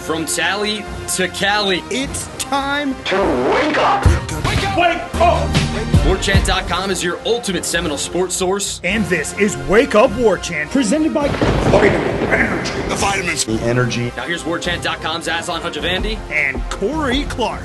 From Tally to Cali. It's time to wake up. Wake up! Warchant.com is your ultimate Seminole sports source. And this is Wake Up Warchant, presented by Vitamin Energy. The vitamins. The energy. Now here's Warchant.com's Aslan Hajavandi and Corey Clark.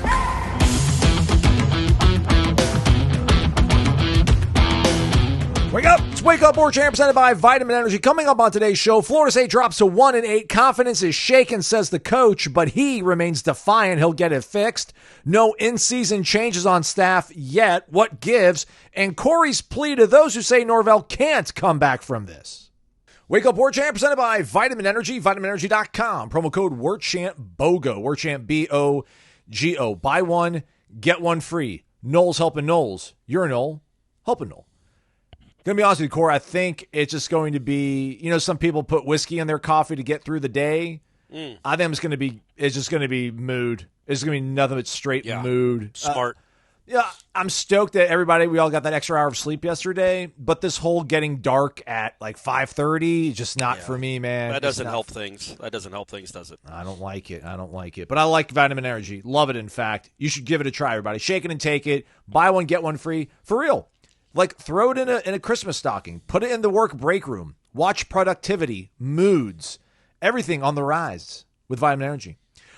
Wake up! It's Wake Up Warchant presented by Vitamin Energy. Coming up on today's show, Florida State drops to 1-8. Confidence is shaken, says the coach, but he remains defiant. He'll get it fixed. No in-season changes on staff yet. What gives? And Corey's plea to those who say Norvell can't come back from this. Wake Up Warchant presented by Vitamin Energy, vitaminenergy.com. Promo code warchantbogo, warchant B-O-G-O. Buy one, get one free. Noles helping Noles. You're a Nole, help a Nole. Gonna be honest with you, Corey, I think it's just going to be, some people put whiskey in their coffee to get through the day. I think it's just gonna be mood. It's gonna be nothing but straight mood. Smart. I'm stoked that we all got that extra hour of sleep yesterday, but this whole getting dark at like 5:30 is just not for me, man. That doesn't help things. Does it? I don't like it. But I like Vitamin Energy. Love it, in fact. You should give it a try, everybody. Shake it and take it. Buy one, get one free. For real. Like, throw it in a Christmas stocking. Put it in the work break room. Watch productivity, moods, everything on the rise with Vitamin Energy.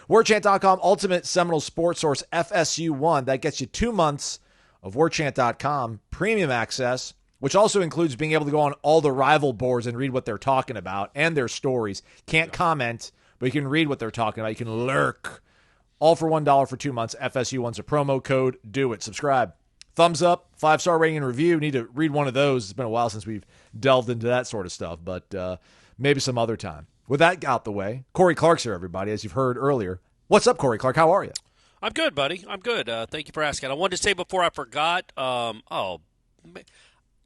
Warchant.com, ultimate Seminole sports source, FSU 1. That gets you 2 months of Warchant.com premium access, which also includes being able to go on all the rival boards and read what they're talking about and their stories. Can't comment, but you can read what they're talking about. You can lurk. All for $1 for 2 months. FSU 1's a promo code. Do it. Subscribe. Thumbs up, 5-star rating and review. Need to read one of those. It's been a while since we've delved into that sort of stuff, but maybe some other time. With that out the way, Corey Clark's here, everybody, as you've heard earlier. What's up, Corey Clark? How are you? I'm good, buddy. I'm good. Thank you for asking. I wanted to say before I forgot,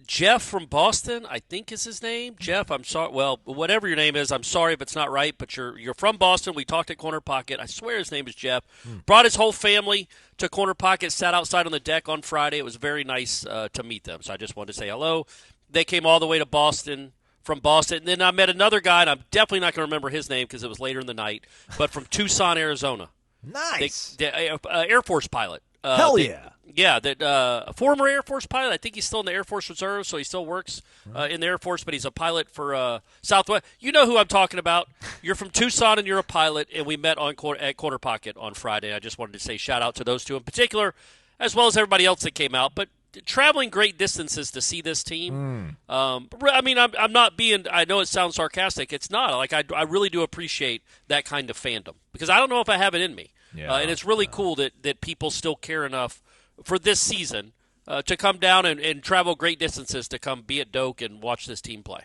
Jeff from Boston, I think is his name. Jeff, I'm sorry. Well, whatever your name is, I'm sorry if it's not right, but you're from Boston. We talked at Corner Pocket. I swear his name is Jeff. Brought his whole family to Corner Pocket, sat outside on the deck on Friday. It was very nice to meet them, so I just wanted to say hello. They came all the way to Boston, from Boston. And then I met another guy, and I'm definitely not going to remember his name because it was later in the night, but from Tucson, Arizona. Nice. Air Force pilot. Hell yeah. Yeah, a former Air Force pilot. I think he's still in the Air Force Reserve, so he still works in the Air Force, but he's a pilot for Southwest. You know who I'm talking about. You're from Tucson, and you're a pilot, and we met at Corner Pocket on Friday. I just wanted to say shout out to those two in particular, as well as everybody else that came out. But traveling great distances to see this team, I mean, I'm not being – I know it sounds sarcastic. It's not. Like, I really do appreciate that kind of fandom because I don't know if I have it in me. Yeah, and it's really cool that people still care enough for this season to come down and travel great distances to come be at Doak and watch this team play.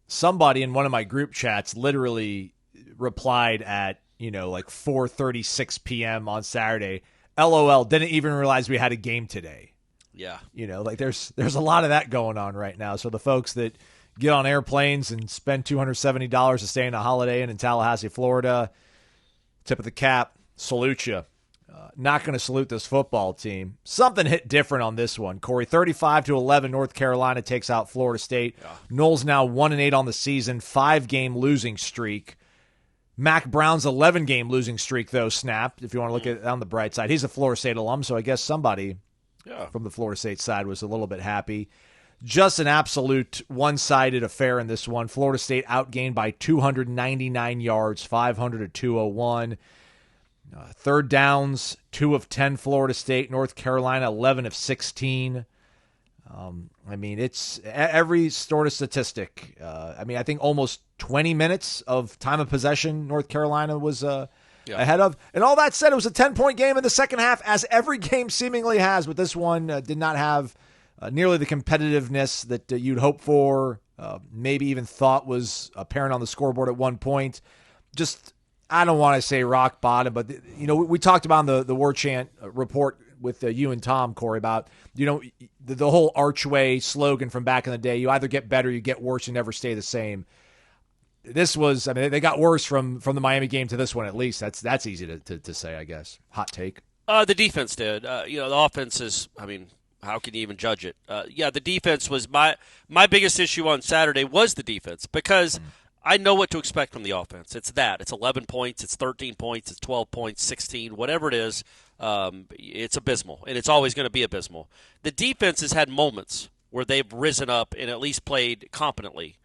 Somebody in one of my group chats literally replied at, like 4:36 p.m. on Saturday, LOL, didn't even realize we had a game today. Yeah. Like there's a lot of that going on right now. So the folks that get on airplanes and spend $270 to stay in a Holiday Inn in Tallahassee, Florida, tip of the cap, salute you. Not going to salute this football team. Something hit different on this one. Corey, 35-11, North Carolina takes out Florida State. Yeah. Noles now 1-8 on the season, 5-game losing streak. Mac Brown's 11-game losing streak, though, snapped, if you want to look at it on the bright side. He's a Florida State alum, so I guess somebody from the Florida State side was a little bit happy. Just an absolute one-sided affair in this one. Florida State outgained by 299 yards, 500 to 201. Third downs, 2 of 10 Florida State. North Carolina, 11 of 16. I mean, it's every sort of statistic. I think almost 20 minutes of time of possession North Carolina was ahead of. And all that said, it was a 10-point game in the second half, as every game seemingly has. But this one did not have nearly the competitiveness that you'd hope for, maybe even thought was apparent on the scoreboard at one point. Just, I don't want to say rock bottom, but, we talked about on the War Chant report with you and Tom, Corey, about, the whole archway slogan from back in the day. You either get better, you get worse, you never stay the same. This was, they got worse from the Miami game to this one, at least. That's easy to say, I guess. Hot take. The defense did. The offense is, how can you even judge it? The defense was my biggest issue on Saturday was the defense, because I know what to expect from the offense. It's that. It's 11 points. It's 13 points. It's 12 points, 16, whatever it is. It's abysmal, and it's always going to be abysmal. The defense has had moments where they've risen up and at least played competently.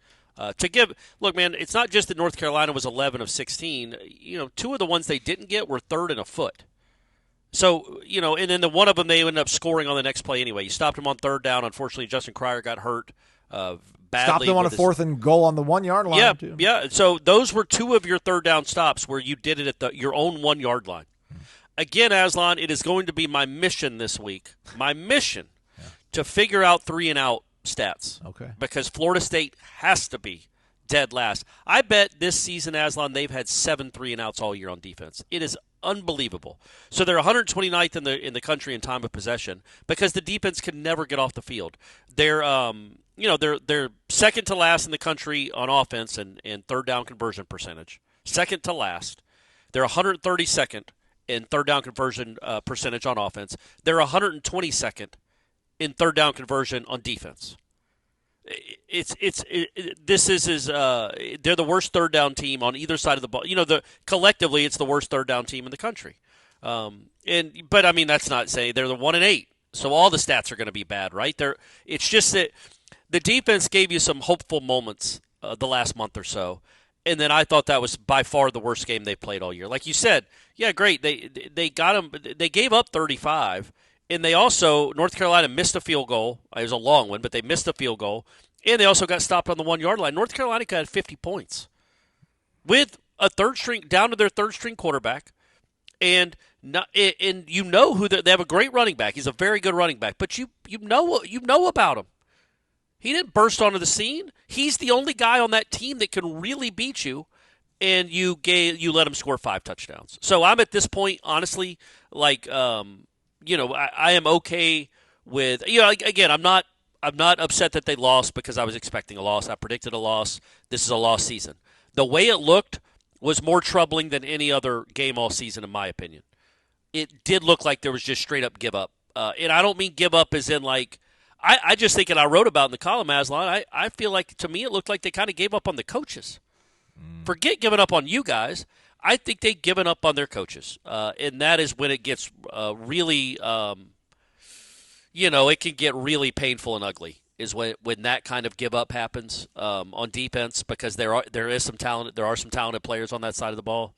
Look, man, it's not just that North Carolina was 11 of 16. Two of the ones they didn't get were third and a foot. So, and then the one of them they ended up scoring on the next play anyway. You stopped him on third down. Unfortunately, Justin Cryer got hurt badly. Stopped them on a fourth and goal on the 1 yard line. Yeah, too. yeah. So those were two of your third down stops where you did it at your own 1 yard line. Again, Aslan, it is going to be my mission this week. My mission to figure out 3 and out stats. Okay. Because Florida State has to be dead last. I bet this season, Aslan, they've had 7 3 and outs all year on defense. It is unbelievable. So they're 129th in the country in time of possession because the defense can never get off the field. They're they're second to last in the country on offense and third down conversion percentage. Second to last. They're 132nd in third down conversion percentage on offense. They're 122nd in third down conversion on defense. They're the worst third down team on either side of the ball. Collectively, it's the worst third down team in the country. But I mean, that's not saying they're the 1 and 8. So all the stats are going to be bad, right? It's just that the defense gave you some hopeful moments the last month or so, and then I thought that was by far the worst game they've played all year. Like you said, yeah, great. They got them. They gave up 35. And they also, North Carolina missed a field goal. It was a long one, but they missed a field goal. And they also got stopped on the 1 yard line. North Carolina got 50 points with a down to their third string quarterback. And you know who they have a great running back. He's a very good running back. But you know about him. He didn't burst onto the scene. He's the only guy on that team that can really beat you. And you let him score 5 touchdowns. So I'm at this point, honestly, like. I am okay with again. I'm not upset that they lost because I was expecting a loss. I predicted a loss. This is a lost season. The way it looked was more troubling than any other game all season, in my opinion. It did look like there was just straight up give up, and I don't mean give up as in like I just think, and I wrote about in the column, Aslan. I feel like to me it looked like they kind of gave up on the coaches. Forget giving up on you guys. I think they've given up on their coaches, and that is when it gets really, it can get really painful and ugly. Is when that kind of give up happens on defense because there is some talent. There are some talented players on that side of the ball,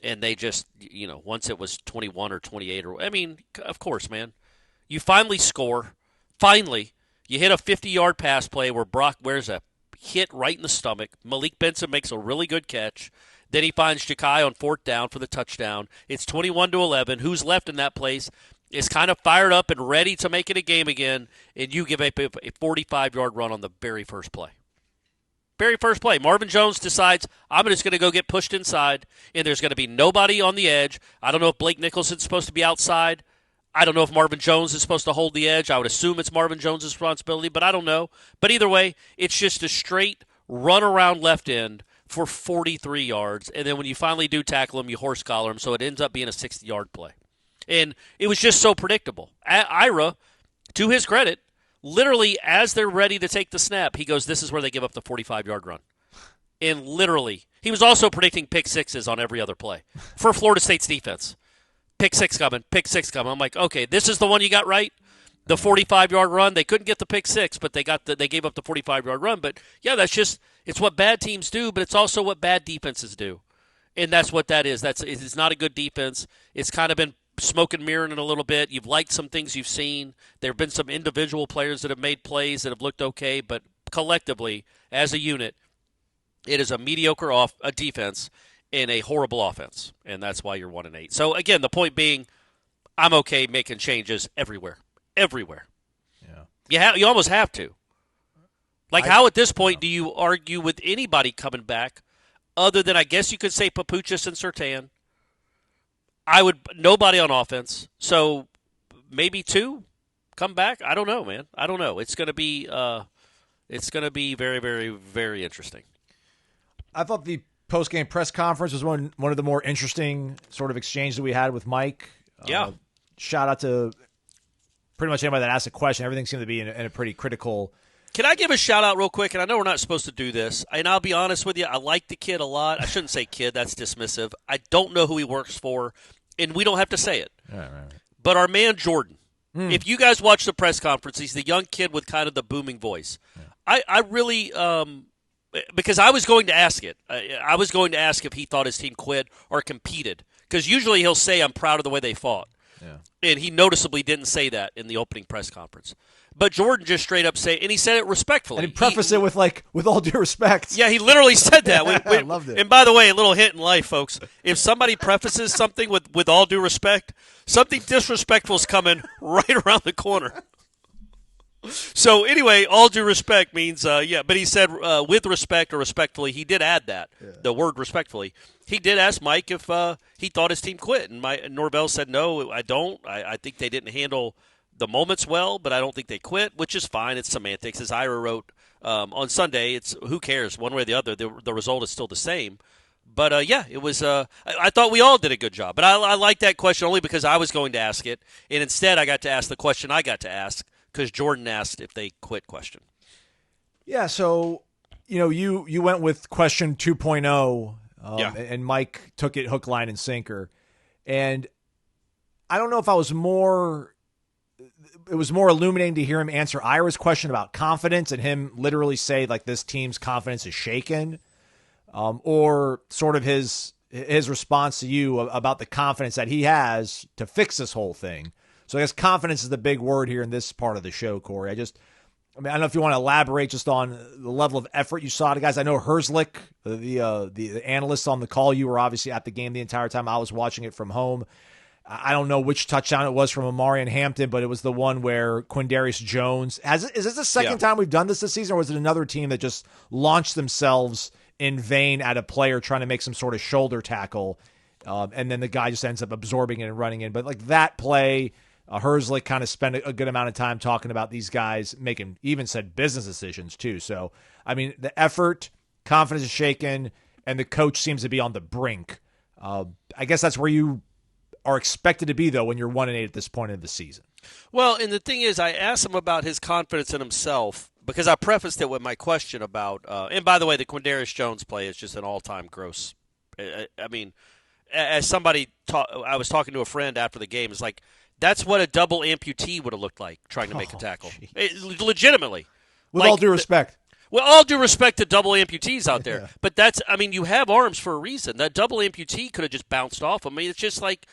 and they just once it was 21 or 28 of course, man, you finally score. Finally, you hit a 50-yard pass play where Brock wears a hit right in the stomach. Malik Benson makes a really good catch. Then he finds Ja'Kai on fourth down for the touchdown. It's 21-11. Who's left in that place is kind of fired up and ready to make it a game again, and you give up a 45-yard run on the very first play. Very first play. Marvin Jones decides, I'm just going to go get pushed inside, and there's going to be nobody on the edge. I don't know if Blake Nicholson's supposed to be outside. I don't know if Marvin Jones is supposed to hold the edge. I would assume it's Marvin Jones' responsibility, but I don't know. But either way, it's just a straight run around left end for 43 yards, and then when you finally do tackle him, you horse collar him, so it ends up being a 60-yard play. And it was just so predictable. Ira, to his credit, literally as they're ready to take the snap, he goes, this is where they give up the 45-yard run. And literally, he was also predicting pick sixes on every other play for Florida State's defense. Pick six coming. I'm like, okay, this is the one you got right? The 45-yard run. They couldn't get the pick six, but they gave up the 45-yard run. But, yeah, it's what bad teams do, but it's also what bad defenses do. And that's what that is. It's not a good defense. It's kind of been smoke and mirroring it a little bit. You've liked some things you've seen. There have been some individual players that have made plays that have looked okay, but collectively, as a unit, it is a mediocre a defense and a horrible offense, and that's why you're 1 and 8. So, again, the point being, I'm okay making changes everywhere. Yeah, you almost have to. Like, how at this point do you argue with anybody coming back, other than I guess you could say Papuchis and Surtain? Nobody on offense. So maybe 2 come back. I don't know, man. I don't know. It's going to be very, very, very interesting. I thought the post-game press conference was one of the more interesting sort of exchanges that we had with Mike. Yeah. Shout out to pretty much anybody that asked a question. Everything seemed to be in a pretty critical Can I give a shout-out real quick? And I know we're not supposed to do this. And I'll be honest with you, I like the kid a lot. I shouldn't say kid. That's dismissive. I don't know who he works for, and we don't have to say it. Right. But our man Jordan, if you guys watch the press conference, he's the young kid with kind of the booming voice. Yeah. I really because I was going to ask it. I was going to ask if he thought his team quit or competed. Because usually he'll say, I'm proud of the way they fought. Yeah. And he noticeably didn't say that in the opening press conference. But Jordan just straight up said, and he said it respectfully. And he prefaced it with, with all due respect. Yeah, he literally said that. I loved it. And by the way, a little hint in life, folks. If somebody prefaces something with all due respect, something disrespectful is coming right around the corner. So anyway, all due respect means, but he said with respect or respectfully. He did add that, the word respectfully. He did ask Mike if he thought his team quit. And Norvell said, no, I don't. I think they didn't handle the moments well, but I don't think they quit, which is fine. It's semantics. As Ira wrote on Sunday, it's who cares one way or the other. The result is still the same. But, it was I thought we all did a good job. But I like that question only because I was going to ask it. And instead I got to ask the question I got to ask because Jordan asked if they quit question. Yeah, so, you went with question 2.0, and Mike took it hook, line, and sinker. And I don't know if it was more illuminating to hear him answer Ira's question about confidence and him literally say, this team's confidence is shaken, or sort of his response to you about the confidence that he has to fix this whole thing. So I guess confidence is the big word here in this part of the show, Corey. I don't know if you want to elaborate just on the level of effort you saw. Guys, I know Herzlich, the analyst on the call, you were obviously at the game the entire time. I was watching it from home. I don't know which touchdown it was from Amarian Hampton, but it was the one where Quindarius Jones is this the second time we've done this season, or was it another team that just launched themselves in vain at a player trying to make some sort of shoulder tackle, and then the guy just ends up absorbing it and running in? But that play, Herzlich kind of spent a good amount of time talking about these guys making, even said business decisions too. So, I mean, the effort, confidence is shaken, and the coach seems to be on the brink. I guess that's where you are expected to be, though, when you're 1-8 at this point of the season. Well, and the thing is, I asked him about his confidence in himself because I prefaced it with my question about and by the way, the Quindarius Jones play is just an all-time gross. I mean, as somebody I was talking to a friend after the game, it's like, that's what a double amputee would have looked like trying to make a tackle. Legitimately. With all due respect. Well, all due respect to double amputees out there. Yeah. But you have arms for a reason. That double amputee could have just bounced off. I mean, it's just like,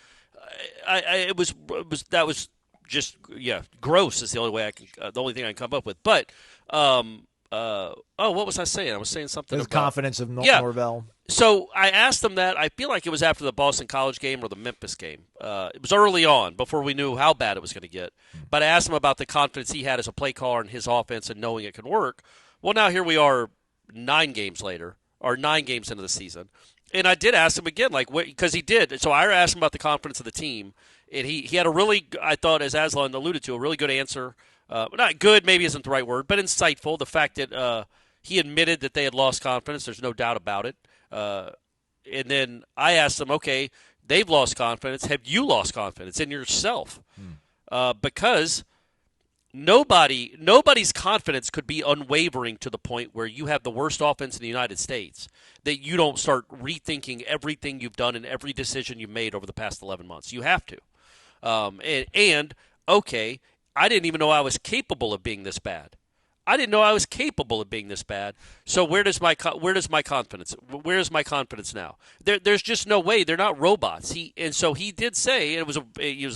that was just gross is the only way the only thing I can come up with. But what was I saying? I was saying something about confidence of Norvell. So I asked him that. I feel like it was after the Boston College game or the Memphis game. It was early on before we knew how bad it was going to get. But I asked him about the confidence he had as a play caller in his offense and knowing it could work. Well, now here we are 9 games later, or 9 games into the season. And I did ask him again, because he did. So I asked him about the confidence of the team, and he had a really, I thought, as Aslan alluded to, a really good answer. Not good, maybe isn't the right word, but insightful. The fact that he admitted that they had lost confidence, there's no doubt about it. And then I asked him, okay, they've lost confidence. Have you lost confidence in yourself? Because nobody's confidence could be unwavering to the point where you have the worst offense in the United States, that you don't start rethinking everything you've done and every decision you've made over the past 11 months. You have to. Okay, I didn't even know I was capable of being this bad. I didn't know I was capable of being this bad. So where does my confidence? Where is my confidence now? There's just no way. They're not robots. So he did say, and it was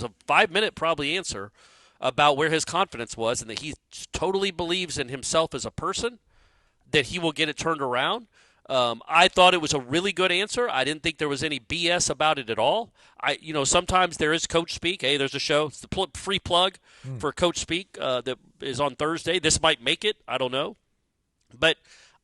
a 5-minute probably answer about where his confidence was, and that he totally believes in himself as a person, that he will get it turned around. I thought it was a really good answer. I didn't think there was any BS about it at all. Sometimes there is Coach Speak. Hey, there's a show. It's the free plug for Coach Speak that is on Thursday. This might make it. I don't know. But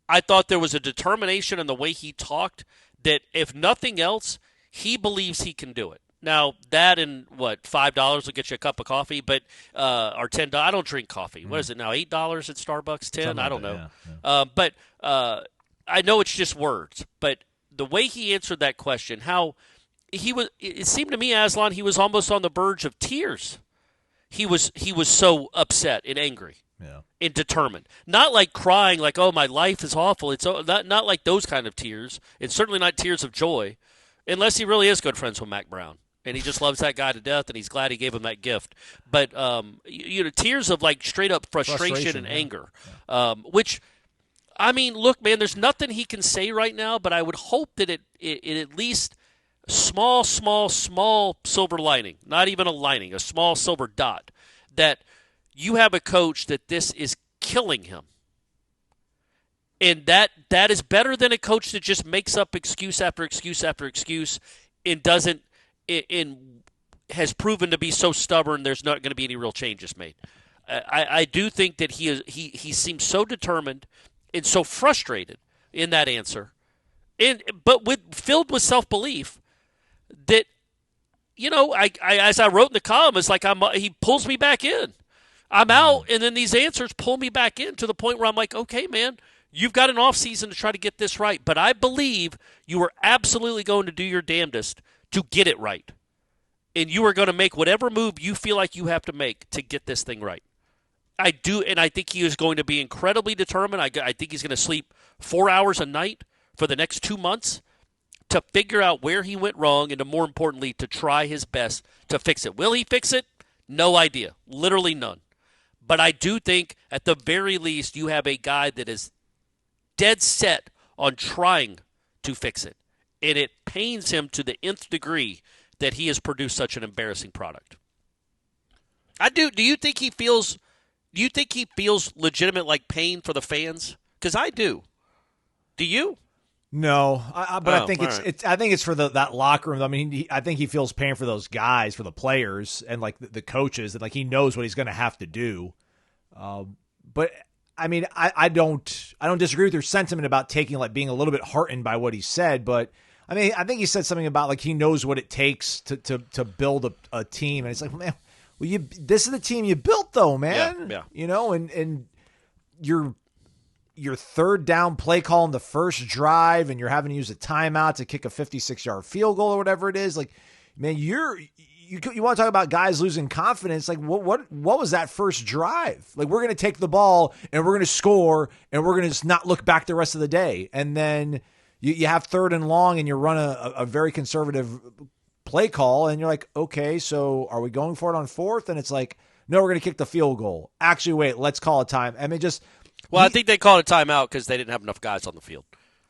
I thought there was a determination in the way he talked that, if nothing else, he believes he can do it. Now, that and $5 will get you a cup of coffee, but or $10. I don't drink coffee. What is it now? $8 at Starbucks? 10? I don't know. Yeah. But I know it's just words. But the way he answered that question, how he was, it seemed to me, Aslan, he was almost on the verge of tears. He was so upset and angry. and determined. Not like crying like, oh, my life is awful. It's not like those kind of tears. It's certainly not tears of joy, unless he really is good friends with Mac Brown. And he just loves that guy to death, and he's glad he gave him that gift. But, tears of, like, straight-up frustration and anger, which, I mean, look, man, there's nothing he can say right now, but I would hope that it at least small silver lining, not even a lining, a small silver dot, that you have a coach that this is killing him. And that is better than a coach that just makes up excuse after excuse after excuse and doesn't – has proven to be so stubborn there's not going to be any real changes made. I do think that he seems so determined and so frustrated in that answer, but filled with self-belief that, I as I wrote in the column, it's like he pulls me back in. I'm out, and then these answers pull me back in to the point where I'm like, okay, man, you've got an off season to try to get this right, but I believe you are absolutely going to do your damnedest to get it right. And you are going to make whatever move you feel like you have to make to get this thing right. I do, and I think he is going to be incredibly determined. I think he's going to sleep 4 hours a night for the next 2 months to figure out where he went wrong and, more importantly, to try his best to fix it. Will he fix it? No idea. Literally none. But I do think, at the very least, you have a guy that is dead set on trying to fix it. And it pains him to the nth degree that he has produced such an embarrassing product. I do. Do you think he feels legitimate like pain for the fans? Because I do. Do you? No, but I think I think it's for that locker room. I mean, I think he feels pain for those guys, for the players, and like the coaches, and like he knows what he's going to have to do. But I mean, I don't disagree with your sentiment about being a little bit heartened by what he said, but. I mean, I think he said something about like he knows what it takes to build a team, and it's like, man, well, this is the team you built, though, man. Yeah. And your third down play call in the first drive, and you're having to use a timeout to kick a 56-yard field goal or whatever it is. Like, man, you want to talk about guys losing confidence? Like, what was that first drive? Like, we're going to take the ball and we're going to score and we're going to just not look back the rest of the day, and then. You have third and long, and you run a very conservative play call, and you're like, okay, so are we going for it on fourth? And it's like, no, we're going to kick the field goal. Actually, wait, let's call a time. I mean, I think they called a timeout because they didn't have enough guys on the field,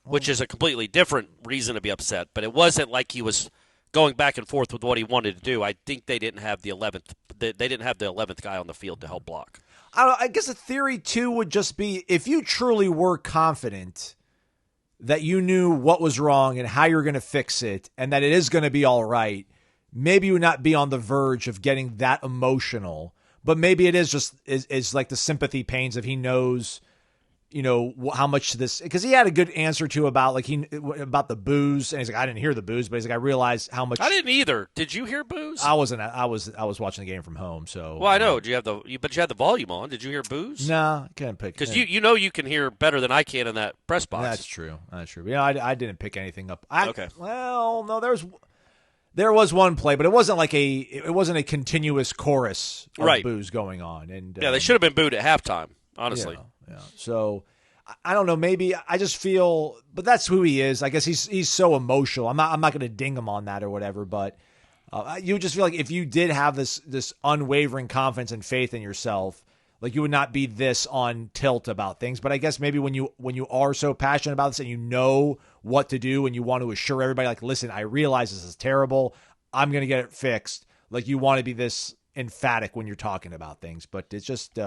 which is a completely different reason to be upset. But it wasn't like he was going back and forth with what he wanted to do. I think they didn't have the 11th. They didn't have the 11th guy on the field to help block. I guess a theory too would just be if you truly were confident that you knew what was wrong and how you're going to fix it and that it is going to be all right, maybe you would not be on the verge of getting that emotional. But maybe it is just is like the sympathy pains of he knows, how much this, because he had a good answer to about the booze, and he's like, I didn't hear the booze, but he's like, I realized how much. I didn't either. Did you hear booze? I was watching the game from home, so. Well, I know. But you had the volume on. Did you hear booze? No, I couldn't pick. Because you can hear better than I can in that press box. That's true. I didn't pick anything up. Okay. Well, no, there was one play, but it wasn't a continuous chorus of booze going on, and they should have been booed at halftime. Honestly. Yeah. So I don't know. Maybe I just feel, but that's who he is. I guess he's so emotional. I'm not going to ding him on that or whatever. But you just feel like if you did have this unwavering confidence and faith in yourself, like you would not be this on tilt about things. But I guess maybe when you are so passionate about this and you know what to do and you want to assure everybody, like, listen, I realize this is terrible. I'm going to get it fixed. Like you want to be this emphatic when you're talking about things. But it's just.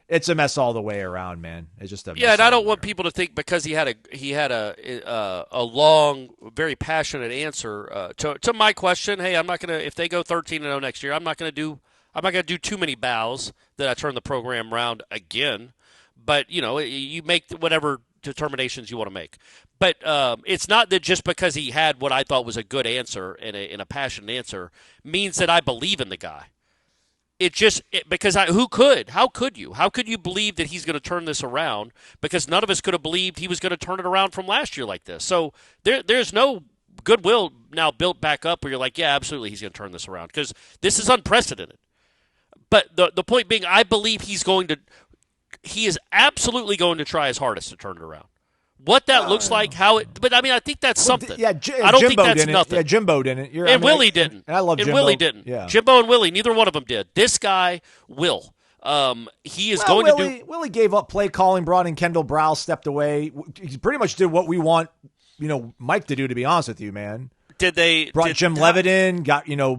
It's a mess all the way around, man. It's just a mess. Yeah, and I don't want people to think because he had a long, very passionate answer to my question. Hey, I'm not gonna if they go 13-0 next year, I'm not gonna do too many bows that I turn the program around again. But you make whatever determinations you want to make. But it's not that just because he had what I thought was a good answer and a passionate answer means that I believe in the guy. Because how could you believe that he's going to turn this around? Because none of us could have believed he was going to turn it around from last year like this. So there's no goodwill now built back up where you're like, yeah, absolutely, he's going to turn this around because this is unprecedented. But the point being, I believe he's going to he is absolutely going to try his hardest to turn it around. What that looks like, but I think that's something. Yeah, I don't Jimbo think that's didn't. nothing. Yeah, Jimbo didn't. Willie didn't. And I love Jimbo. And Willie didn't. Yeah. Jimbo and Willie, neither one of them did. This guy will. He is going to do. Willie gave up play calling, brought in Kendall Brow, stepped away. He pretty much did what we want, Mike to do. To be honest with you, man. Brought Jim Levitt in,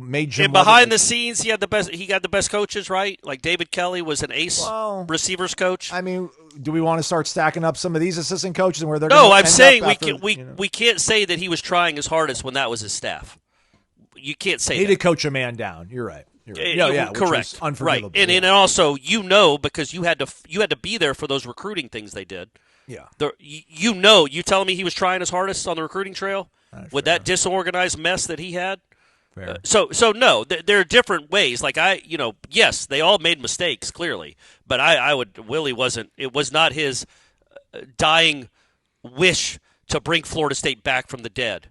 made Jim. And behind the scenes, he got the best coaches, right? Like David Kelly was an ace receivers coach. I mean, do we want to start stacking up some of these assistant coaches and where they're? No, I'm saying we can't say that he was trying his hardest when that was his staff. You can't say he did coach a man down. You're right. Correct. Unforgivable. Right, and also because you had to be there for those recruiting things they did. Yeah. You telling me he was trying his hardest on the recruiting trail with that disorganized mess that he had? So no, there are different ways. Like yes, they all made mistakes clearly, but Willie wasn't. It was not his dying wish to bring Florida State back from the dead.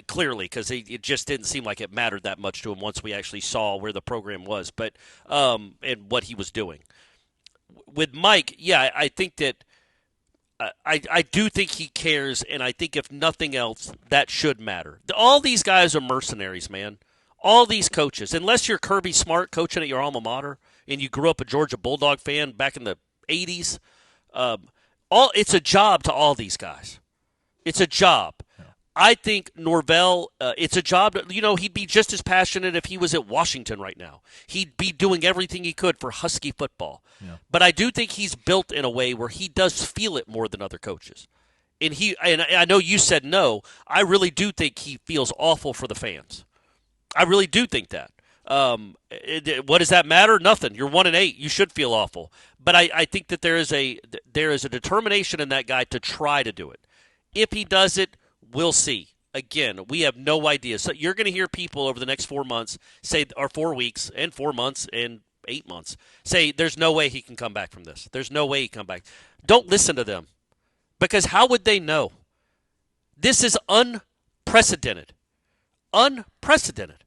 Clearly, because it just didn't seem like it mattered that much to him once we actually saw where the program was, but and what he was doing. With Mike, yeah, I think that. I do think he cares, and I think if nothing else, that should matter. All these guys are mercenaries, man. All these coaches, unless you're Kirby Smart coaching at your alma mater and you grew up a Georgia Bulldog fan back in the 80s, it's a job to all these guys. It's a job. I think Norvell, it's a job. He'd be just as passionate if he was at Washington right now. He'd be doing everything he could for Husky football. Yeah. But I do think he's built in a way where he does feel it more than other coaches. And I know you said no. I really do think he feels awful for the fans. I really do think that. What does that matter? Nothing. You're 1-8. You should feel awful. But I think that there is a determination in that guy to try to do it. If he does it, we'll see. Again, we have no idea. So you're going to hear people over the next 4 months or 4 weeks and 4 months and 8 months say there's no way he can come back from this. There's no way he can come back. Don't listen to them, because how would they know? This is unprecedented. Unprecedented.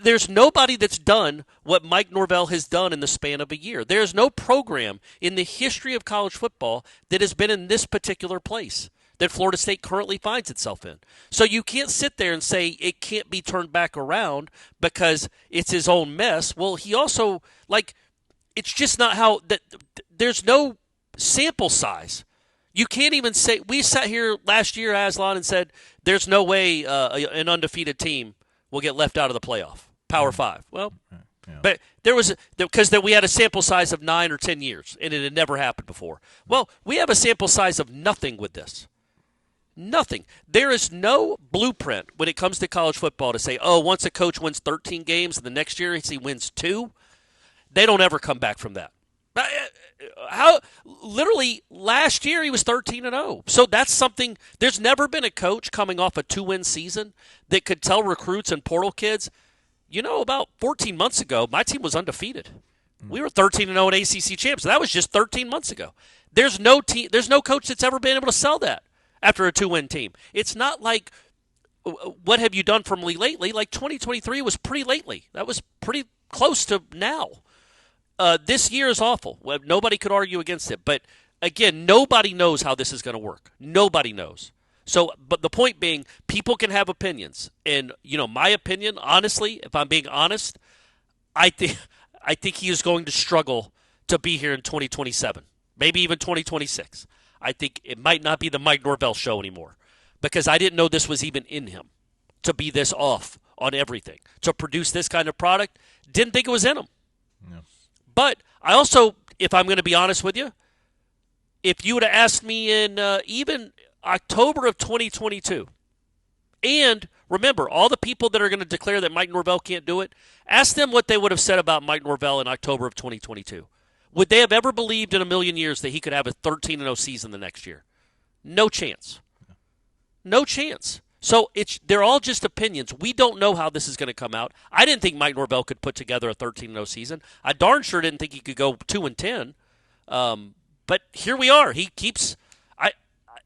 There's nobody that's done what Mike Norvell has done in the span of a year. There's no program in the history of college football that has been in this particular place that Florida State currently finds itself in. So you can't sit there and say it can't be turned back around because it's his own mess. Well, he also, it's just not how that. There's no sample size. You can't even say, we sat here last year, Aslan, and said there's no way an undefeated team will get left out of the playoff, Power 5. Well, but because we had a sample size of 9 or 10 years, and it had never happened before. Well, we have a sample size of nothing with this. Nothing. There is no blueprint when it comes to college football to say, once a coach wins 13 games and the next year he wins 2, they don't ever come back from that. Literally last year he was 13-0. So that's something. There's never been a coach coming off a 2-win season that could tell recruits and portal kids, about 14 months ago, my team was undefeated. We were 13-0 at ACC champs. That was just 13 months ago. There's no coach that's ever been able to sell that after a 2-win team. It's not like, what have you done for me lately? Like 2023 was pretty lately. That was pretty close to now. This year is awful. Nobody could argue against it. But, again, nobody knows how this is going to work. Nobody knows. So, but the point being, people can have opinions. And, my opinion, honestly, if I'm being honest, I think he is going to struggle to be here in 2027, maybe even 2026. I think it might not be the Mike Norvell show anymore, because I didn't know this was even in him to be this off on everything, to produce this kind of product. Didn't think it was in him. No. But I also, if I'm going to be honest with you, if you would have asked me in even October of 2022, and remember, all the people that are going to declare that Mike Norvell can't do it, ask them what they would have said about Mike Norvell in October of 2022. Would they have ever believed in a million years that he could have a 13-0 season the next year? No chance. No chance. So they're all just opinions. We don't know how this is going to come out. I didn't think Mike Norvell could put together a 13-0 season. I darn sure didn't think he could go 2-10. But here we are. He keeps.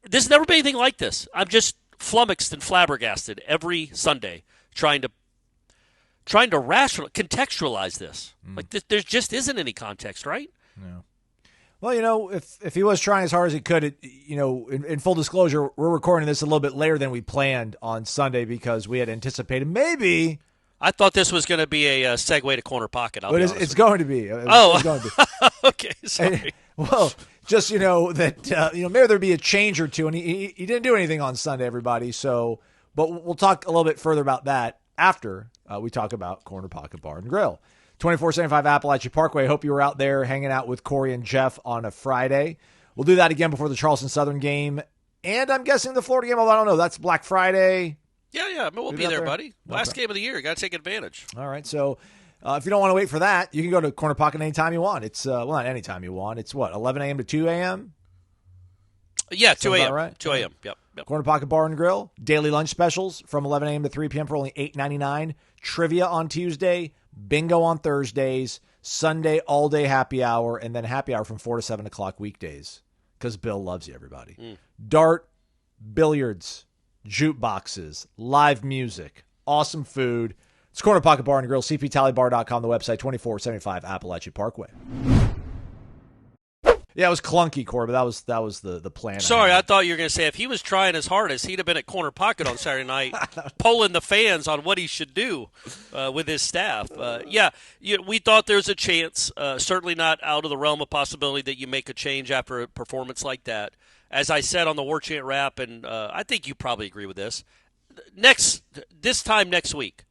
There's never been anything like this. I'm just flummoxed and flabbergasted every Sunday trying to contextualize this. Like there just isn't any context, right? No. Well, if he was trying as hard as he could, in full disclosure, we're recording this a little bit later than we planned on Sunday because we had anticipated maybe. I thought this was going to be a segue to corner pocket. It's going to be. It's going to be. Okay, sorry. Just that maybe there'd be a change or two, and he didn't do anything on Sunday, everybody. So, but we'll talk a little bit further about that after we talk about Corner Pocket Bar and Grill. 2475 Appalachia Parkway. Hope you were out there hanging out with Corey and Jeff on a Friday. We'll do that again before the Charleston Southern game. And I'm guessing the Florida game, although I don't know. That's Black Friday. Yeah. We'll be there, buddy. Last game of the year. Got to take advantage. All right. So if you don't want to wait for that, you can go to Corner Pocket anytime you want. It's, not anytime you want. It's 11 a.m. to 2 a.m.? Yeah, 2 a.m. Right? 2 a.m. Yep. Corner Pocket Bar and Grill. Daily lunch specials from 11 a.m. to 3 p.m. for only $8.99. Trivia on Tuesday. Bingo on Thursdays. Sunday all-day happy hour. And then happy hour from 4 to 7 o'clock weekdays. Because Bill loves you, everybody. Dart, billiards, jukeboxes, live music, awesome food. It's Corner Pocket Bar and Grill. CPTallybar.com, the website, 2475 Appalachia Parkway. Yeah, it was clunky, Corey, but that was the plan. Sorry, I thought you were going to say if he was trying as hard as he'd have been at Corner Pocket on Saturday night, polling the fans on what he should do with his staff. We thought there's a chance, certainly not out of the realm of possibility that you make a change after a performance like that. As I said on the Warchant Wrap, and I think you probably agree with this, this time next week,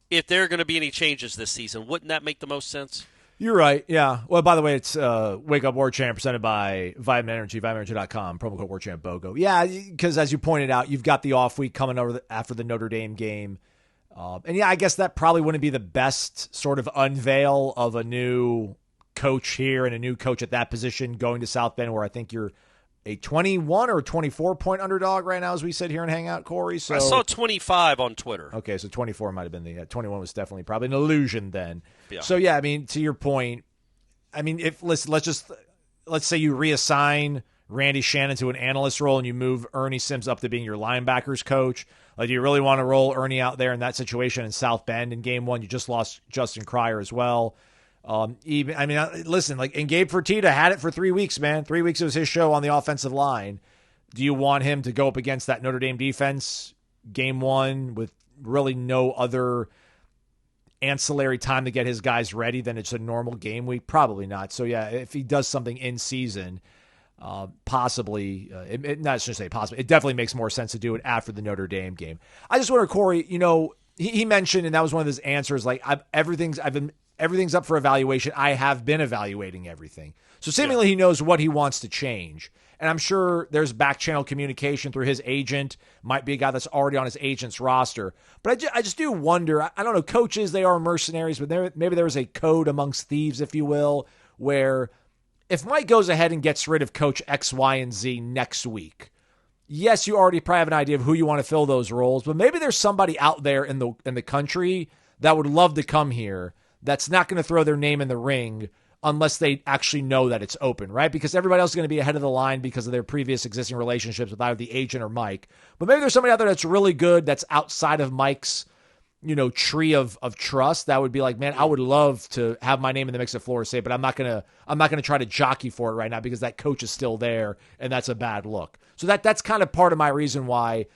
if there are going to be any changes this season, wouldn't that make the most sense? You're right, yeah. Well, by the way, it's Wake Up Warchant presented by Vitamin Energy, vitaminenergy.com, promo code warchantbogo. Yeah, because as you pointed out, you've got the off week coming over after the Notre Dame game. I guess that probably wouldn't be the best sort of unveil of a new coach here and a new coach at that position going to South Bend, where I think you're a 21 or 24-point underdog right now as we sit here and hang out, Corey. So I saw 25 on Twitter. Okay, so 24 might have been the 21 was definitely probably an illusion then. Yeah. So yeah, I mean, to your point, I mean, if let's say you reassign Randy Shannon to an analyst role and you move Ernie Sims up to being your linebackers coach. Like, do you really want to roll Ernie out there in that situation in South Bend in game one? You just lost Justin Cryer as well. Listen, like, and Gabe Fertitta had it for 3 weeks, man. 3 weeks it was his show on the offensive line. Do you want him to go up against that Notre Dame defense game one with really no other ancillary time to get his guys ready than it's a normal game week? Probably not. So yeah, if he does something in season, possibly, not just say possibly, it definitely makes more sense to do it after the Notre Dame game. I just wonder, Corey, he mentioned, and that was one of his answers, like, everything's up for evaluation. I have been evaluating everything. So seemingly he knows what he wants to change. And I'm sure there's back channel communication through his agent, might be a guy that's already on his agent's roster. But I just do wonder, I don't know, coaches, they are mercenaries, but maybe there was a code amongst thieves, if you will, where if Mike goes ahead and gets rid of coach X, Y, and Z next week, yes, you already probably have an idea of who you want to fill those roles, but maybe there's somebody out there in the country that would love to come here that's not going to throw their name in the ring unless they actually know that it's open, right? Because everybody else is going to be ahead of the line because of their previous existing relationships with either the agent or Mike. But maybe there's somebody out there that's really good, that's outside of Mike's, tree of trust. That would be like, man, I would love to have my name in the mix at Florida State, but I'm not gonna try to jockey for it right now because that coach is still there, and that's a bad look. So that's kind of part of my reason why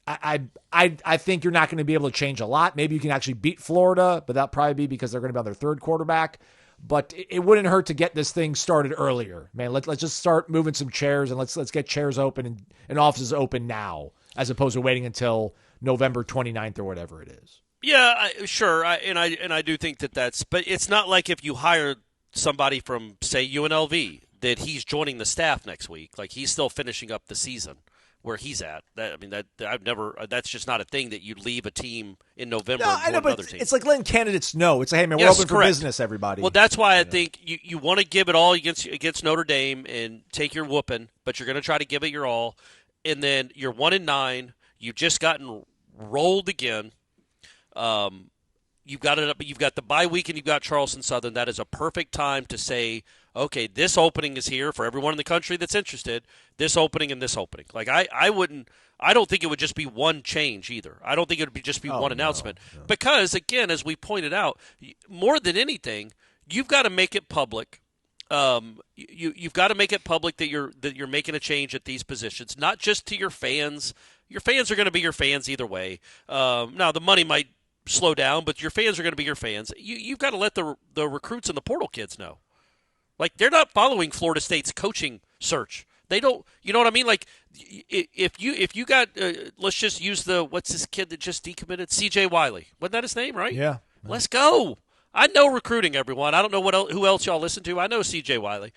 I think you're not going to be able to change a lot. Maybe you can actually beat Florida, but that'll probably be because they're going to be on their third quarterback. But it wouldn't hurt to get this thing started earlier, man. Let's just start moving some chairs and let's get chairs open and offices open now, as opposed to waiting until November 29th or whatever it is. Yeah, sure. I do think that's, but it's not like if you hire somebody from, say, UNLV, that he's joining the staff next week. Like, he's still finishing up the season where he's at. That's just not a thing that you leave a team in November and join another team. It's like letting candidates know. It's like, hey, man, we're open for business, everybody. Well, that's why I think you want to give it all against Notre Dame and take your whooping, but you're going to try to give it your all. And then you're 1-9. You've just gotten rolled again. You've got the bye week and you've got Charleston Southern. That is a perfect time to say, okay, this opening is here for everyone in the country that's interested. This opening and this opening. Like, I don't think it would just be one change either. I don't think it would just be one announcement. No. Because, again, as we pointed out, more than anything, you've got to make it public you've got to make it public that you're making a change at these positions, not just to your fans. Your fans are going to be your fans either way. Now the money might slow down, but your fans are going to be your fans. You've got to let the recruits and the portal kids know. Like, they're not following Florida State's coaching search. They don't, you know what I mean? Like, if you got, let's just use what's this kid that just decommitted? C.J. Wiley. Wasn't that his name, right? Yeah. Let's go. I know recruiting, everyone. I don't know who else y'all listen to. I know C.J. Wiley.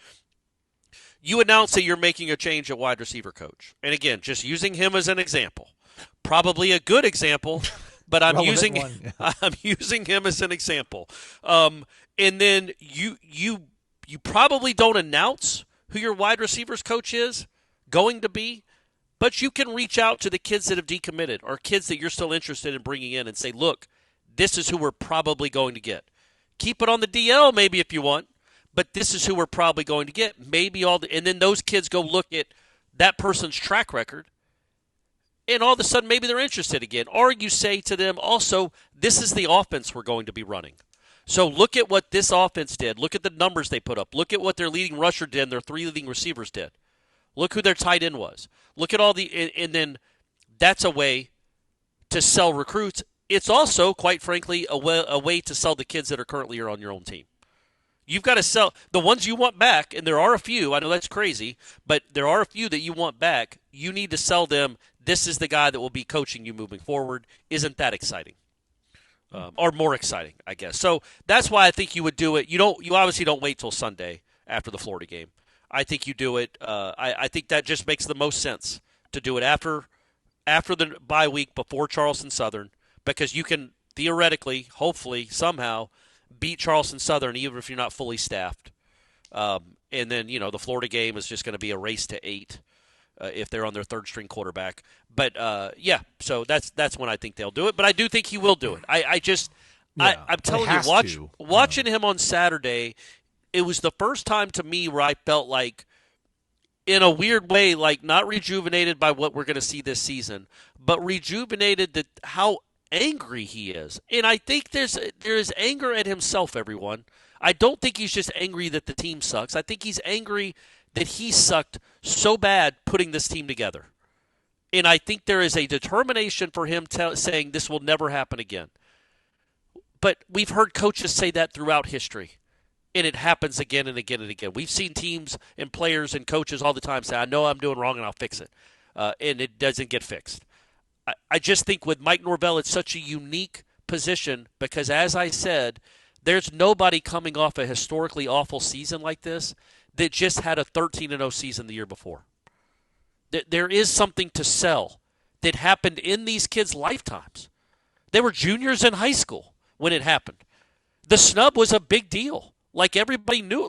You announce that you're making a change at wide receiver coach. And again, just using him as an example. Probably a good example, but I'm using him as an example. And then you probably don't announce who your wide receivers coach is going to be, but you can reach out to the kids that have decommitted or kids that you're still interested in bringing in and say, look, this is who we're probably going to get. Keep it on the DL maybe if you want, but this is who we're probably going to get. And then those kids go look at that person's track record, and all of a sudden maybe they're interested again. Or you say to them also, this is the offense we're going to be running. So look at what this offense did. Look at the numbers they put up. Look at what their leading rusher did and their 3 leading receivers did. Look who their tight end was. Look at and then that's a way to sell recruits. It's also, quite frankly, a way to sell the kids that are currently on your own team. You've got to sell the ones you want back, and there are a few. I know that's crazy, but there are a few that you want back. You need to sell them. This is the guy that will be coaching you moving forward. Isn't that exciting? Or more exciting, I guess. So that's why I think you would do it. You obviously don't wait till Sunday after the Florida game. I think you do it. I think that just makes the most sense to do it after the bye week before Charleston Southern, because you can theoretically, hopefully, somehow beat Charleston Southern even if you're not fully staffed. And then, the Florida game is just going to be a race to 8 if they're on their third-string quarterback. But, so that's when I think they'll do it. But I do think he will do it. I'm telling you, watching him on Saturday, it was the first time to me where I felt like, in a weird way, like not rejuvenated by what we're going to see this season, but rejuvenated that how angry he is. And I think there is anger at himself, everyone. I don't think he's just angry that the team sucks. I think he's angry that he sucked so bad putting this team together. And I think there is a determination for him saying this will never happen again. But we've heard coaches say that throughout history. And it happens again and again and again. We've seen teams and players and coaches all the time say, I know I'm doing wrong and I'll fix it. And it doesn't get fixed. I just think with Mike Norvell, it's such a unique position because, as I said, there's nobody coming off a historically awful season like this that just had a 13-0 season the year before. There is something to sell that happened in these kids' lifetimes. They were juniors in high school when it happened. The snub was a big deal. Like everybody knew,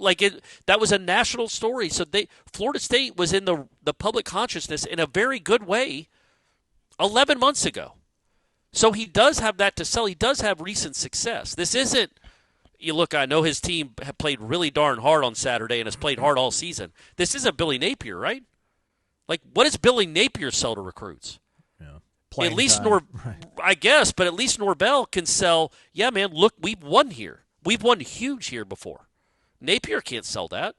that was a national story. So Florida State was in the public consciousness in a very good way 11 months ago. So he does have that to sell. He does have recent success. This isn't, I know his team have played really darn hard on Saturday and has played hard all season. This isn't Billy Napier, right? Like, what does Billy Napier sell to recruits? Yeah. At least I guess, but at least Norvell can sell, yeah, man, look, we've won here. We've won huge here before. Napier can't sell that.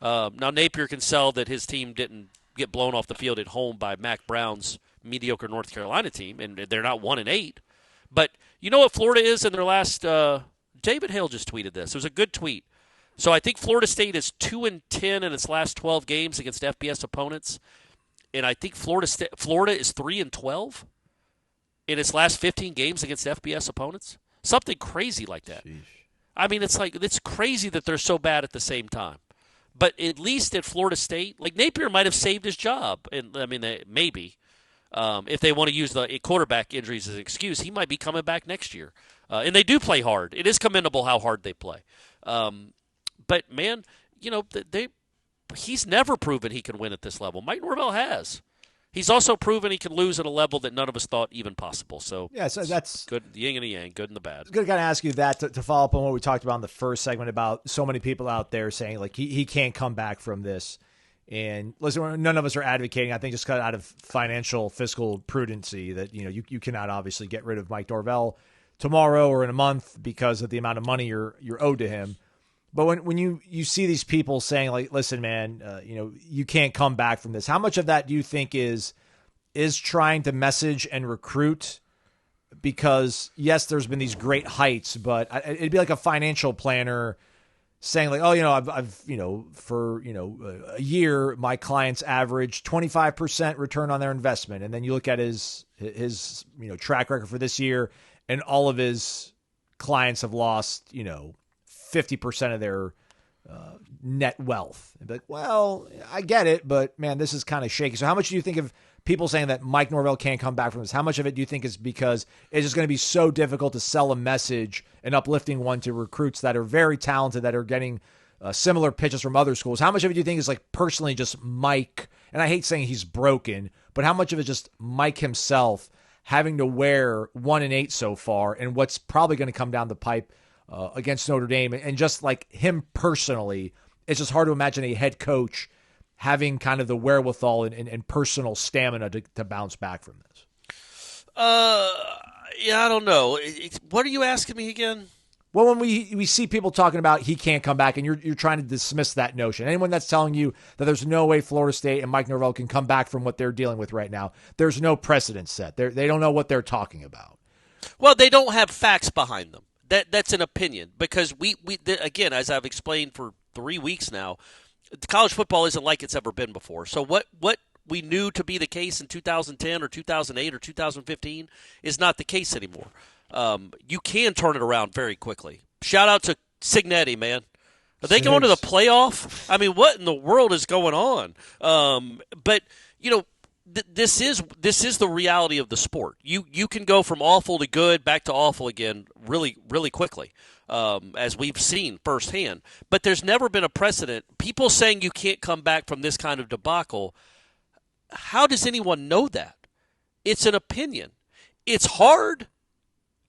Now, Napier can sell that his team didn't get blown off the field at home by Mac Brown's mediocre North Carolina team, and they're not 1-8. But you know what Florida is in their last David Hale just tweeted this. It was a good tweet. So I think Florida State is 2-10 in its last 12 games against FBS opponents, and I think Florida is 3-12 in its last 15 games against FBS opponents. Something crazy like that. Sheesh. I mean, it's crazy that they're so bad at the same time. But at least at Florida State, Napier might have saved his job. And I mean, maybe if they want to use the quarterback injuries as an excuse, he might be coming back next year. And they do play hard. It is commendable how hard they play. But man, he's never proven he can win at this level. Mike Norvell has. He's also proven he can lose at a level that none of us thought even possible. So yeah, so that's good. The yin and the yang, good and the bad. I was going to kind of ask you that to follow up on what we talked about in the first segment about so many people out there saying he can't come back from this. And listen, none of us are advocating. I think just out of financial, fiscal prudency that you cannot obviously get rid of Mike Norvell tomorrow or in a month because of the amount of money you're owed to him. But when you see these people saying, like, listen, man, you can't come back from this. How much of that do you think is trying to message and recruit? Because, yes, there's been these great heights, but it'd be like a financial planner saying, like, oh, for a year, my clients average 25% return on their investment. And then you look at his track record for this year, and all of his clients have lost, 50% of their net wealth. And be like, well, I get it, but man, this is kind of shaky. So how much do you think of people saying that Mike Norvell can't come back from this? How much of it do you think is because it's just going to be so difficult to sell a message, an uplifting one, to recruits that are very talented, that are getting similar pitches from other schools? How much of it do you think is like personally just Mike? And I hate saying he's broken, but how much of it just Mike himself having to wear 1-8 so far, and what's probably going to come down the pipe against Notre Dame, and just like him personally, it's just hard to imagine a head coach having kind of the wherewithal and personal stamina to bounce back from this. Yeah, I don't know. What are you asking me again? Well, when we see people talking about he can't come back, and you're trying to dismiss that notion. Anyone that's telling you that there's no way Florida State and Mike Norvell can come back from what they're dealing with right now, there's no precedent set. They don't know what they're talking about. Well, they don't have facts behind them. That's an opinion, because we again, as I've explained for 3 weeks now, college football isn't like it's ever been before. So what we knew to be the case in 2010 or 2008 or 2015 is not the case anymore. You can turn it around very quickly. Shout out to Signetti, man. Are they going to the playoff? I mean, what in the world is going on? But this is the reality of the sport. You can go from awful to good, back to awful again, really, really quickly, as we've seen firsthand. But there's never been a precedent. People saying you can't come back from this kind of debacle. How does anyone know that? It's an opinion. It's hard.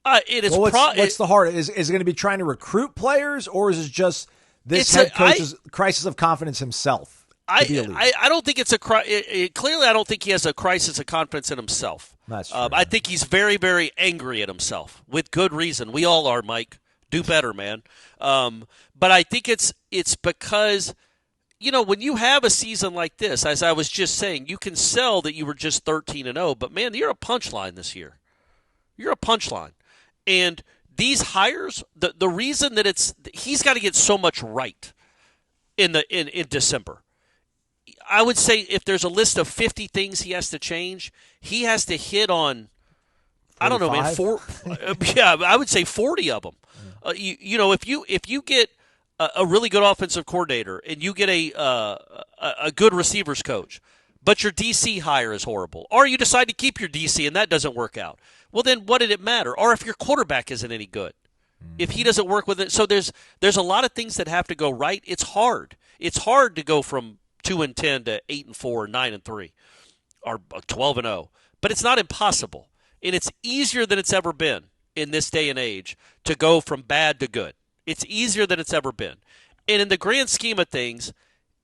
What's the hard? Is it going to be trying to recruit players, or is it just this head coach's crisis of confidence himself? I don't think it's a clearly. I don't think he has a crisis of confidence in himself. That's true. I think he's very, very angry at himself with good reason. We all are, Mike. Do better, man. But I think it's because when you have a season like this, as I was just saying, you can sell that you were just 13-0. But man, you're a punchline this year. You're a punchline, and these hires. The reason that he's got to get so much right in December. I would say if there's a list of 50 things he has to change, he has to hit on, 45? I don't know, man, yeah, I would say 40 of them. If you get a really good offensive coordinator and you get a good receivers coach, but your DC hire is horrible, or you decide to keep your DC and that doesn't work out, well, then what did it matter? Or if your quarterback isn't any good, if he doesn't work with it. So there's a lot of things that have to go right. It's hard. It's hard to go from 2-10 to 8-4, 9-3, or 12-0. But it's not impossible, and it's easier than it's ever been in this day and age to go from bad to good. It's easier than it's ever been, and in the grand scheme of things,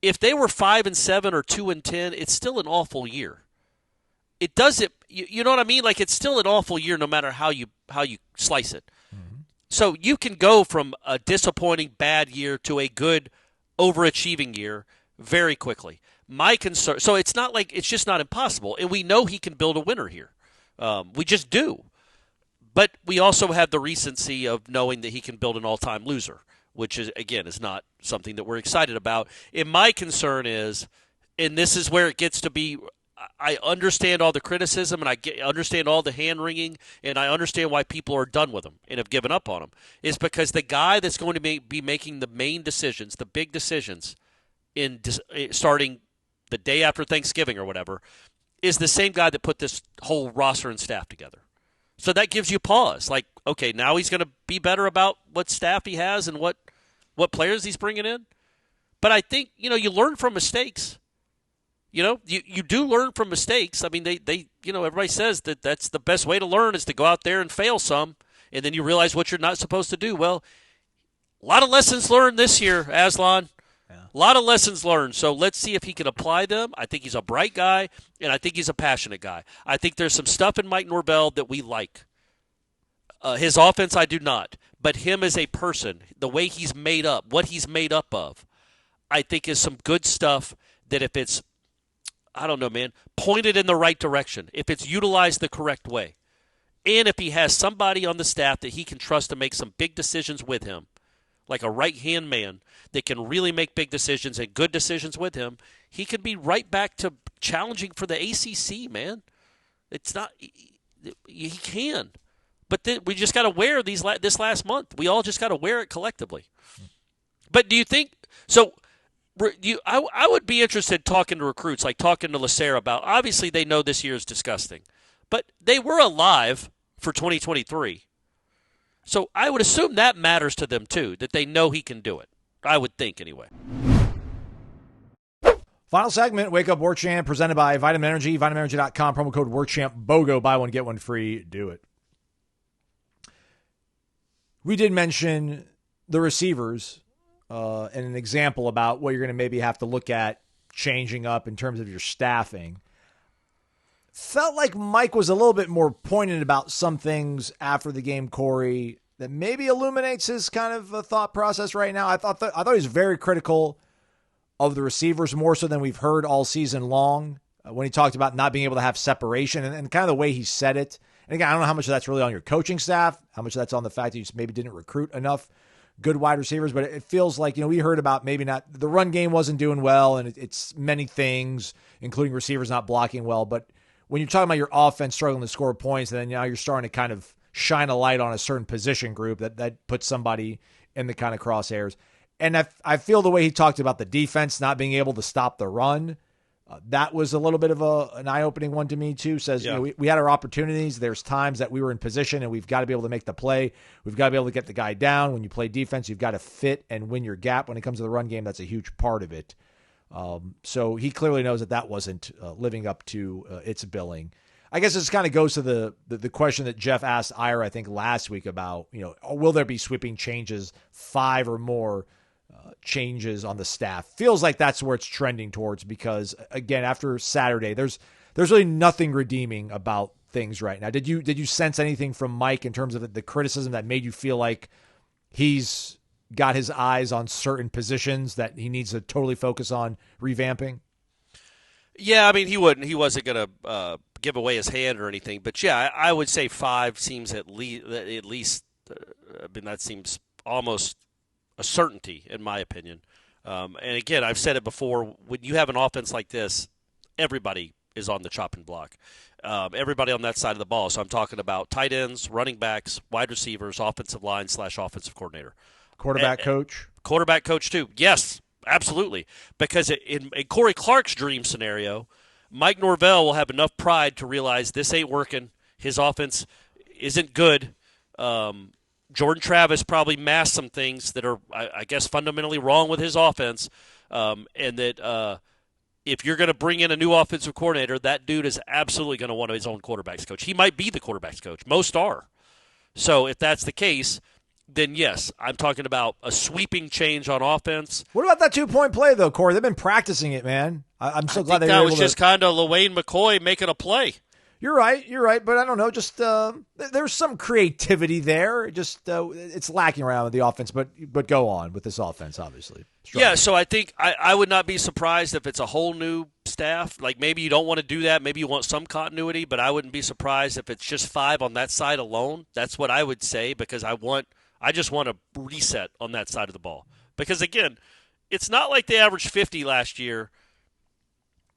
if they were 5-7 or 2-10, it's still an awful year. It doesn't, you know what I mean? Like, it's still an awful year, no matter how you slice it. Mm-hmm. So you can go from a disappointing bad year to a good overachieving year very quickly. My concern, so it's not like it's just not impossible, and we know he can build a winner here. We just do. But we also have the recency of knowing that he can build an all-time loser, which is not something that we're excited about. And my concern is, and this is where it gets to be, I understand all the criticism, and I understand all the hand-wringing, and I understand why people are done with him and have given up on him, is because the guy that's going to be making the main decisions, the big decisions, starting the day after Thanksgiving or whatever, is the same guy that put this whole roster and staff together. So that gives you pause. Like, okay, now he's going to be better about what staff he has and what players he's bringing in. But I think, you learn from mistakes. You do learn from mistakes. I mean, they everybody says that that's the best way to learn is to go out there and fail some, and then you realize what you're not supposed to do. Well, a lot of lessons learned this year, Aslan. A lot of lessons learned, so let's see if he can apply them. I think he's a bright guy, and I think he's a passionate guy. I think there's some stuff in Mike Norvell that we like. His offense, I do not. But him as a person, the way he's made up, what he's made up of, I think is some good stuff that if it's, I don't know, man, pointed in the right direction, if it's utilized the correct way, and if he has somebody on the staff that he can trust to make some big decisions with him, like a right-hand man that can really make big decisions and good decisions with him, he could be right back to challenging for the ACC, man. It's not – he can. But then we just got to wear this last month. We all just got to wear it collectively. But do you think – so I would be interested talking to recruits, like talking to Lacer about – obviously they know this year is disgusting. But they were alive for 2023. So I would assume that matters to them too, that they know he can do it. I would think anyway. Final segment, Wake Up Warchant, presented by Vitamin Energy, vitaminenergy.com, promo code warchantbogo, buy one, get one free, do it. We did mention the receivers and an example about what you're going to maybe have to look at changing up in terms of your staffing. Felt like Mike was a little bit more pointed about some things after the game, Corey, that maybe illuminates his kind of thought process right now. I thought he was very critical of the receivers, more so than we've heard all season long, when he talked about not being able to have separation and kind of the way he said it. And again, I don't know how much of that's really on your coaching staff, how much of that's on the fact that you maybe didn't recruit enough good wide receivers, but it feels like, we heard about maybe not, the run game wasn't doing well, and it's many things, including receivers not blocking well. But when you're talking about your offense struggling to score points, and then now you're starting to kind of shine a light on a certain position group that puts somebody in the kind of crosshairs. And I feel the way he talked about the defense not being able to stop the run, that was a little bit of an eye-opening one to me too. Says, yeah. We had our opportunities. There's times that we were in position and we've got to be able to make the play. We've got to be able to get the guy down. When you play defense, you've got to fit and win your gap. When it comes to the run game, that's a huge part of it. So he clearly knows that wasn't living up to its billing. I guess this kind of goes to the question that Jeff asked Ira, I think, last week about, will there be sweeping changes, 5 or more changes on the staff? Feels like that's where it's trending towards, because again, after Saturday, there's really nothing redeeming about things right now. Did you sense anything from Mike in terms of the criticism that made you feel like he's got his eyes on certain positions that he needs to totally focus on revamping? Yeah, I mean, he wasn't going to give away his hand or anything, but yeah, I would say 5 seems at least. I mean, that seems almost a certainty in my opinion. And again, I've said it before: when you have an offense like this, everybody is on the chopping block. Everybody on that side of the ball. So I'm talking about tight ends, running backs, wide receivers, offensive line / offensive coordinator, quarterback coach too. Yes. Absolutely, because in Corey Clark's dream scenario, Mike Norvell will have enough pride to realize this ain't working. His offense isn't good. Jordan Travis probably masked some things that are, I guess, fundamentally wrong with his offense, and that if you're going to bring in a new offensive coordinator, that dude is absolutely going to want his own quarterback's coach. He might be the quarterback's coach. Most are. So if that's the case, then yes, I'm talking about a sweeping change on offense. What about that 2-point play, though, Corey? They've been practicing it, man. I'm so glad they were able to. That was just kind of LaWayne McCoy making a play. You're right, but I don't know. Just there's some creativity there. Just it's lacking around with the offense, but go on with this offense, obviously. Strong. Yeah, so I think I would not be surprised if it's a whole new staff. Like maybe you don't want to do that. Maybe you want some continuity, but I wouldn't be surprised if it's just 5 on that side alone. That's what I would say, because I just want a reset on that side of the ball. Because, again, it's not like they averaged 50 last year,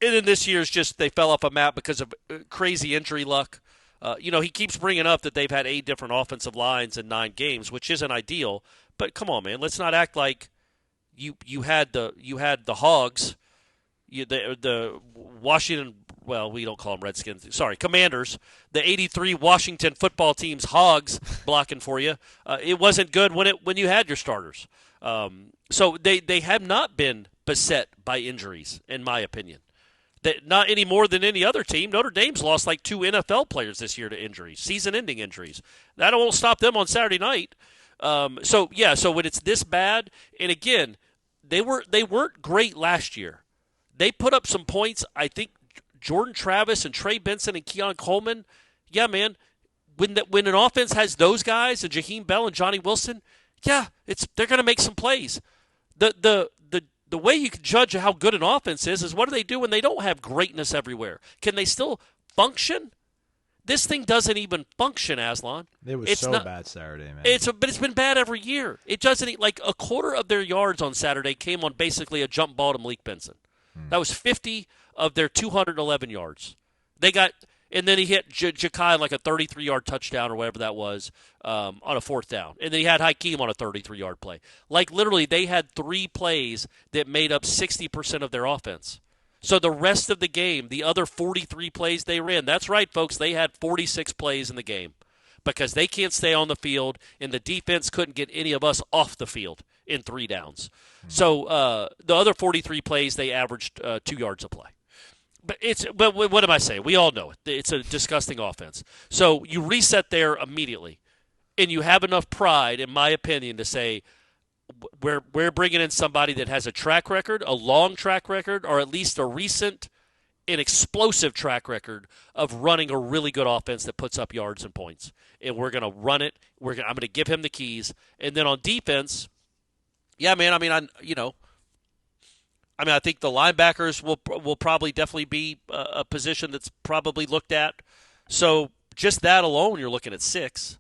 and then this year's just they fell off a map because of crazy injury luck. He keeps bringing up that they've had 8 different offensive lines in 9 games, which isn't ideal. But come on, man, let's not act like you had the Hogs, the Washington. Well, we don't call them Redskins. Sorry, Commanders. The '83 Washington football team's Hogs blocking for you. It wasn't good when you had your starters. So they have not been beset by injuries, in my opinion. Not any more than any other team. Notre Dame's lost like 2 NFL players this year to injuries, season-ending injuries. That won't stop them on Saturday night. So when it's this bad, and again, they weren't great last year. They put up some points. I think Jordan Travis and Trey Benson and Keon Coleman, yeah, man, when an offense has those guys and Jaheim Bell and Johnny Wilson, yeah, they're going to make some plays. The way you can judge how good an offense is what do they do when they don't have greatness everywhere? Can they still function? This thing doesn't even function, Aslan. It was bad Saturday, man. But it's been bad every year. It doesn't like a quarter of their yards on Saturday came on basically a jump ball to Malik Benson. That was 50 of their 211 yards. And then he hit Ja'Kai like a 33-yard touchdown or whatever that was on a fourth down. And then he had Hakeem on a 33-yard play. Like, literally, they had 3 plays that made up 60% of their offense. So the rest of the game, the other 43 plays they ran, that's right, folks, they had 46 plays in the game because they can't stay on the field, and the defense couldn't get any of us off the field in 3 downs. So the other 43 plays, they averaged 2 yards a play. But what am I saying? We all know it. It's a disgusting offense. So you reset there immediately, and you have enough pride, in my opinion, to say we're bringing in somebody that has a track record, a long track record, or at least a recent and explosive track record of running a really good offense that puts up yards and points. And we're going to run it. I'm going to give him the keys. And then on defense, yeah, man. I think the linebackers will probably definitely be a position that's probably looked at. So just that alone, you're looking at 6.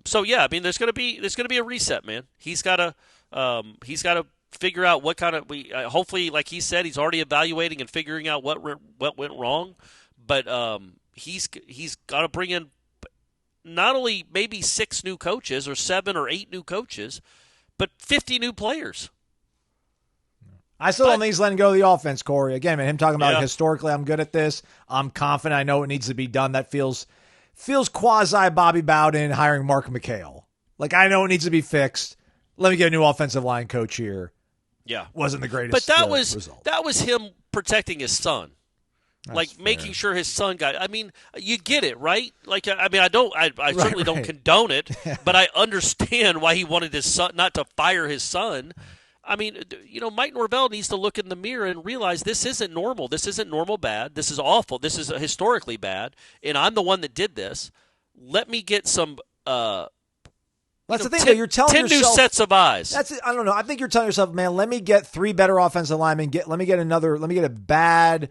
So yeah, I mean, there's going to be a reset, man. He's got to figure out what kind of hopefully, like he said, he's already evaluating and figuring out what went wrong. But he's got to bring in not only maybe 6 new coaches or 7 or 8 new coaches, but 50 new players. I still don't think he's letting go of the offense, Corey. Again, man, him talking about historically, I'm good at this. I'm confident. I know it needs to be done. That feels quasi Bobby Bowden hiring Mark McHale. Like, I know it needs to be fixed. Let me get a new offensive line coach here. Yeah, wasn't the greatest. But result. That was him protecting his son. That's making fair. Sure his son got. I mean, you get it, right? Like, I mean, I certainly don't condone it, but I understand why he wanted his son not to fire his son. I mean, Mike Norvell needs to look in the mirror and realize this isn't normal. This isn't normal bad. This is awful. This is historically bad, and I'm the one that did this. Let me get some. That's the thing, though. You're telling 10 yourself, new sets of eyes. I don't know. I think you're telling yourself, man, let me get 3 better offensive linemen. Let me get a bad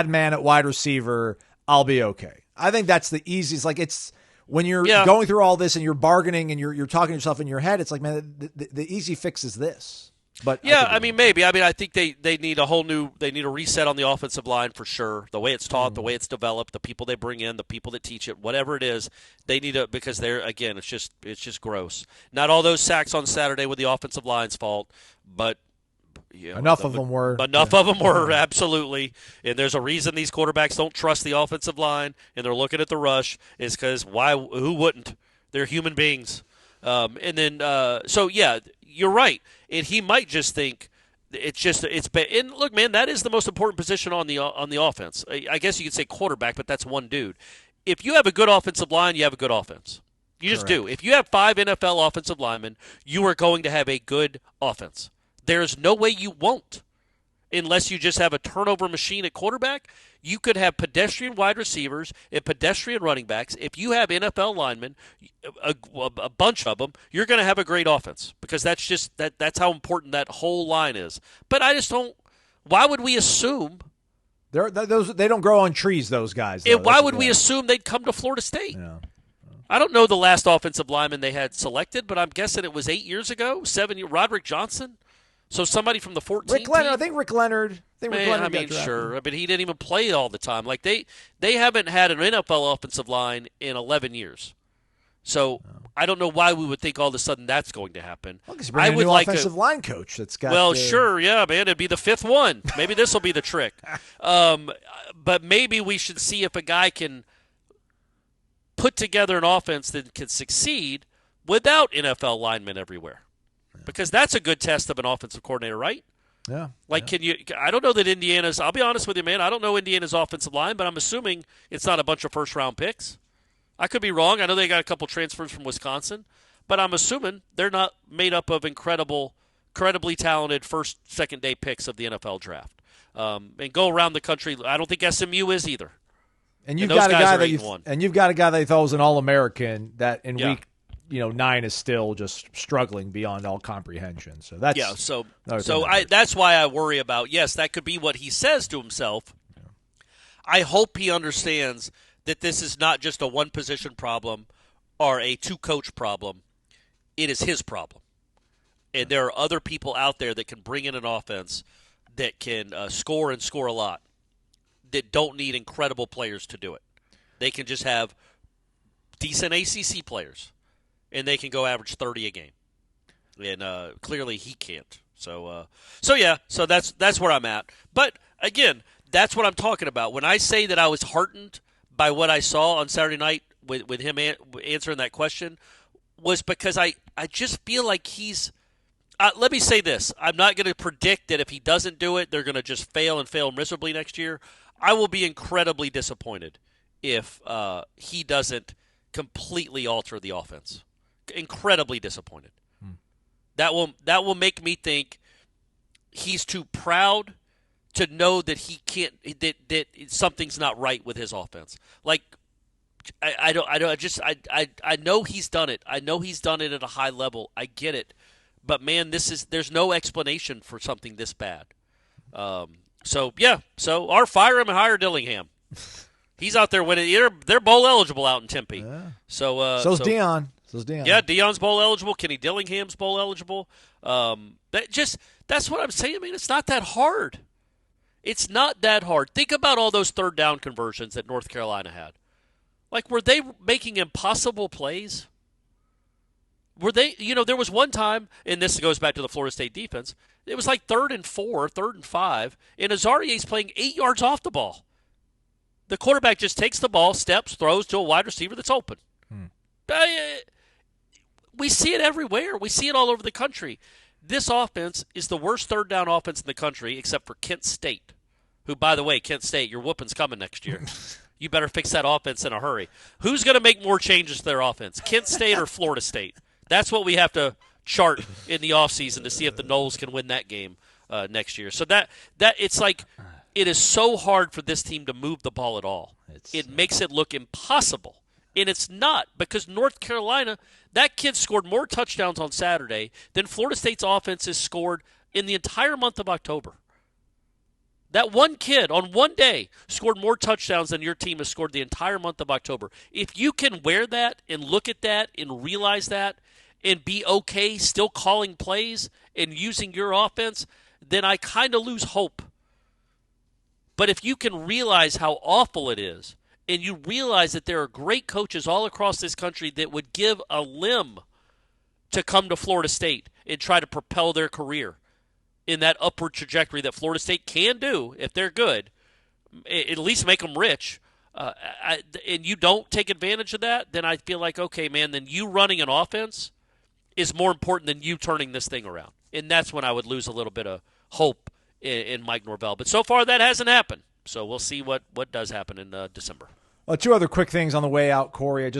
man at wide receiver. I'll be okay. I think that's the easiest. Like, it's when you're going through all this and you're bargaining and you're talking to yourself in your head. It's like, man, the easy fix is this. But maybe. I think they need they need a reset on the offensive line for sure. The way it's taught, the way it's developed, the people they bring in, the people that teach it, whatever it is, they need to, because it's just gross. Not all those sacks on Saturday were the offensive line's fault, but enough of them were. Enough of them were, absolutely. And there's a reason these quarterbacks don't trust the offensive line and they're looking at the rush is because who wouldn't? They're human beings. You're right. And he might just think it's bad. And look, man, that is the most important position on the offense. I guess you could say quarterback, but that's one dude. If you have a good offensive line, you have a good offense. You just do. If you have 5 NFL offensive linemen, you are going to have a good offense. There's no way you won't. Unless you just have a turnover machine at quarterback, you could have pedestrian wide receivers and pedestrian running backs. If you have NFL linemen, a bunch of them, you're going to have a great offense because that's how important that whole line is. But I just don't. Why would we assume they don't grow on trees? Those guys. And why would we assume they'd come to Florida State? Yeah. I don't know the last offensive lineman they had selected, but I'm guessing it was 8 years ago. 7 years. Roderick Johnson. So somebody from the 14 Rick Leonard, team? I think Rick Leonard. Sure. But he didn't even play all the time. Like they haven't had an NFL offensive line in 11 years. So I don't know why we would think all of a sudden that's going to happen. Well, because I would a new offensive line coach that's got. Well, sure, yeah, man. It'd be the 5th one. Maybe this will be the trick. But maybe we should see if a guy can put together an offense that can succeed without NFL linemen everywhere. Because that's a good test of an offensive coordinator, right? Yeah. Can you – I don't know that Indiana's – I'll be honest with you, man. I don't know Indiana's offensive line, but I'm assuming it's not a bunch of first-round picks. I could be wrong. I know they got a couple transfers from Wisconsin, but I'm assuming they're not made up of incredibly talented first, second-day picks of the NFL draft. And go around the country. I don't think SMU is either. And you've those got a guys guy are that 8-1. you've got a guy that you thought was an All-American that in Yeah. week 9 is still just struggling beyond all comprehension. So that's So another that's why I worry about. Yes, that could be what he says to himself. Yeah. I hope he understands that this is not just a one-position problem or a two-coach problem. It is his problem, and there are other people out there that can bring in an offense that can score and score a lot. That don't need incredible players to do it. They can just have decent ACC players, and they can go average 30 a game. And clearly he can't. So that's where I'm at. But again, that's what I'm talking about. When I say that I was heartened by what I saw on Saturday night with him answering that question, was because I just feel like he's. Let me say this: I'm not going to predict that if he doesn't do it, they're going to just fail miserably next year. I will be incredibly disappointed if he doesn't completely alter the offense. Incredibly disappointed. That will make me think he's too proud to know that he can't. That something's not right with his offense. Like I know he's done it. I know he's done it at a high level. I get it, but man, there's no explanation for something this bad. So our fire him and hire Dillingham. He's out there winning. They're bowl eligible out in Tempe. Yeah. So so's Dion. Yeah, Dion's bowl eligible. Kenny Dillingham's bowl eligible. That's what I'm saying. I mean, it's not that hard. It's not that hard. Think about all those third down conversions that North Carolina had. Like, were they making impossible plays? Were they? There was one time, and this goes back to the Florida State defense. It was like 3rd and 4, 3rd and 5, and Azaria's playing 8 yards off the ball. The quarterback just takes the ball, steps, throws to a wide receiver that's open. We see it everywhere. We see it all over the country. This offense is the worst third down offense in the country, except for Kent State, who, by the way, Kent State, your whooping's coming next year. You better fix that offense in a hurry. Who's going to make more changes to their offense, Kent State or Florida State? That's what we have to chart in the offseason to see if the Noles can win that game next year. So that it's like it is so hard for this team to move the ball at all. It makes it look impossible. And it's not, because North Carolina, that kid scored more touchdowns on Saturday than Florida State's offense has scored in the entire month of October. That one kid on one day scored more touchdowns than your team has scored the entire month of October. If you can wear that and look at that and realize that and be okay still calling plays and using your offense, then I kind of lose hope. But if you can realize how awful it is, and you realize that there are great coaches all across this country that would give a limb to come to Florida State and try to propel their career in that upward trajectory that Florida State can do if they're good, at least make them rich, and you don't take advantage of that, then I feel like, okay, man, then you running an offense is more important than you turning this thing around. And that's when I would lose a little bit of hope in Mike Norvell. But so far that hasn't happened. So we'll see what does happen in December. Two other quick things on the way out, Corey.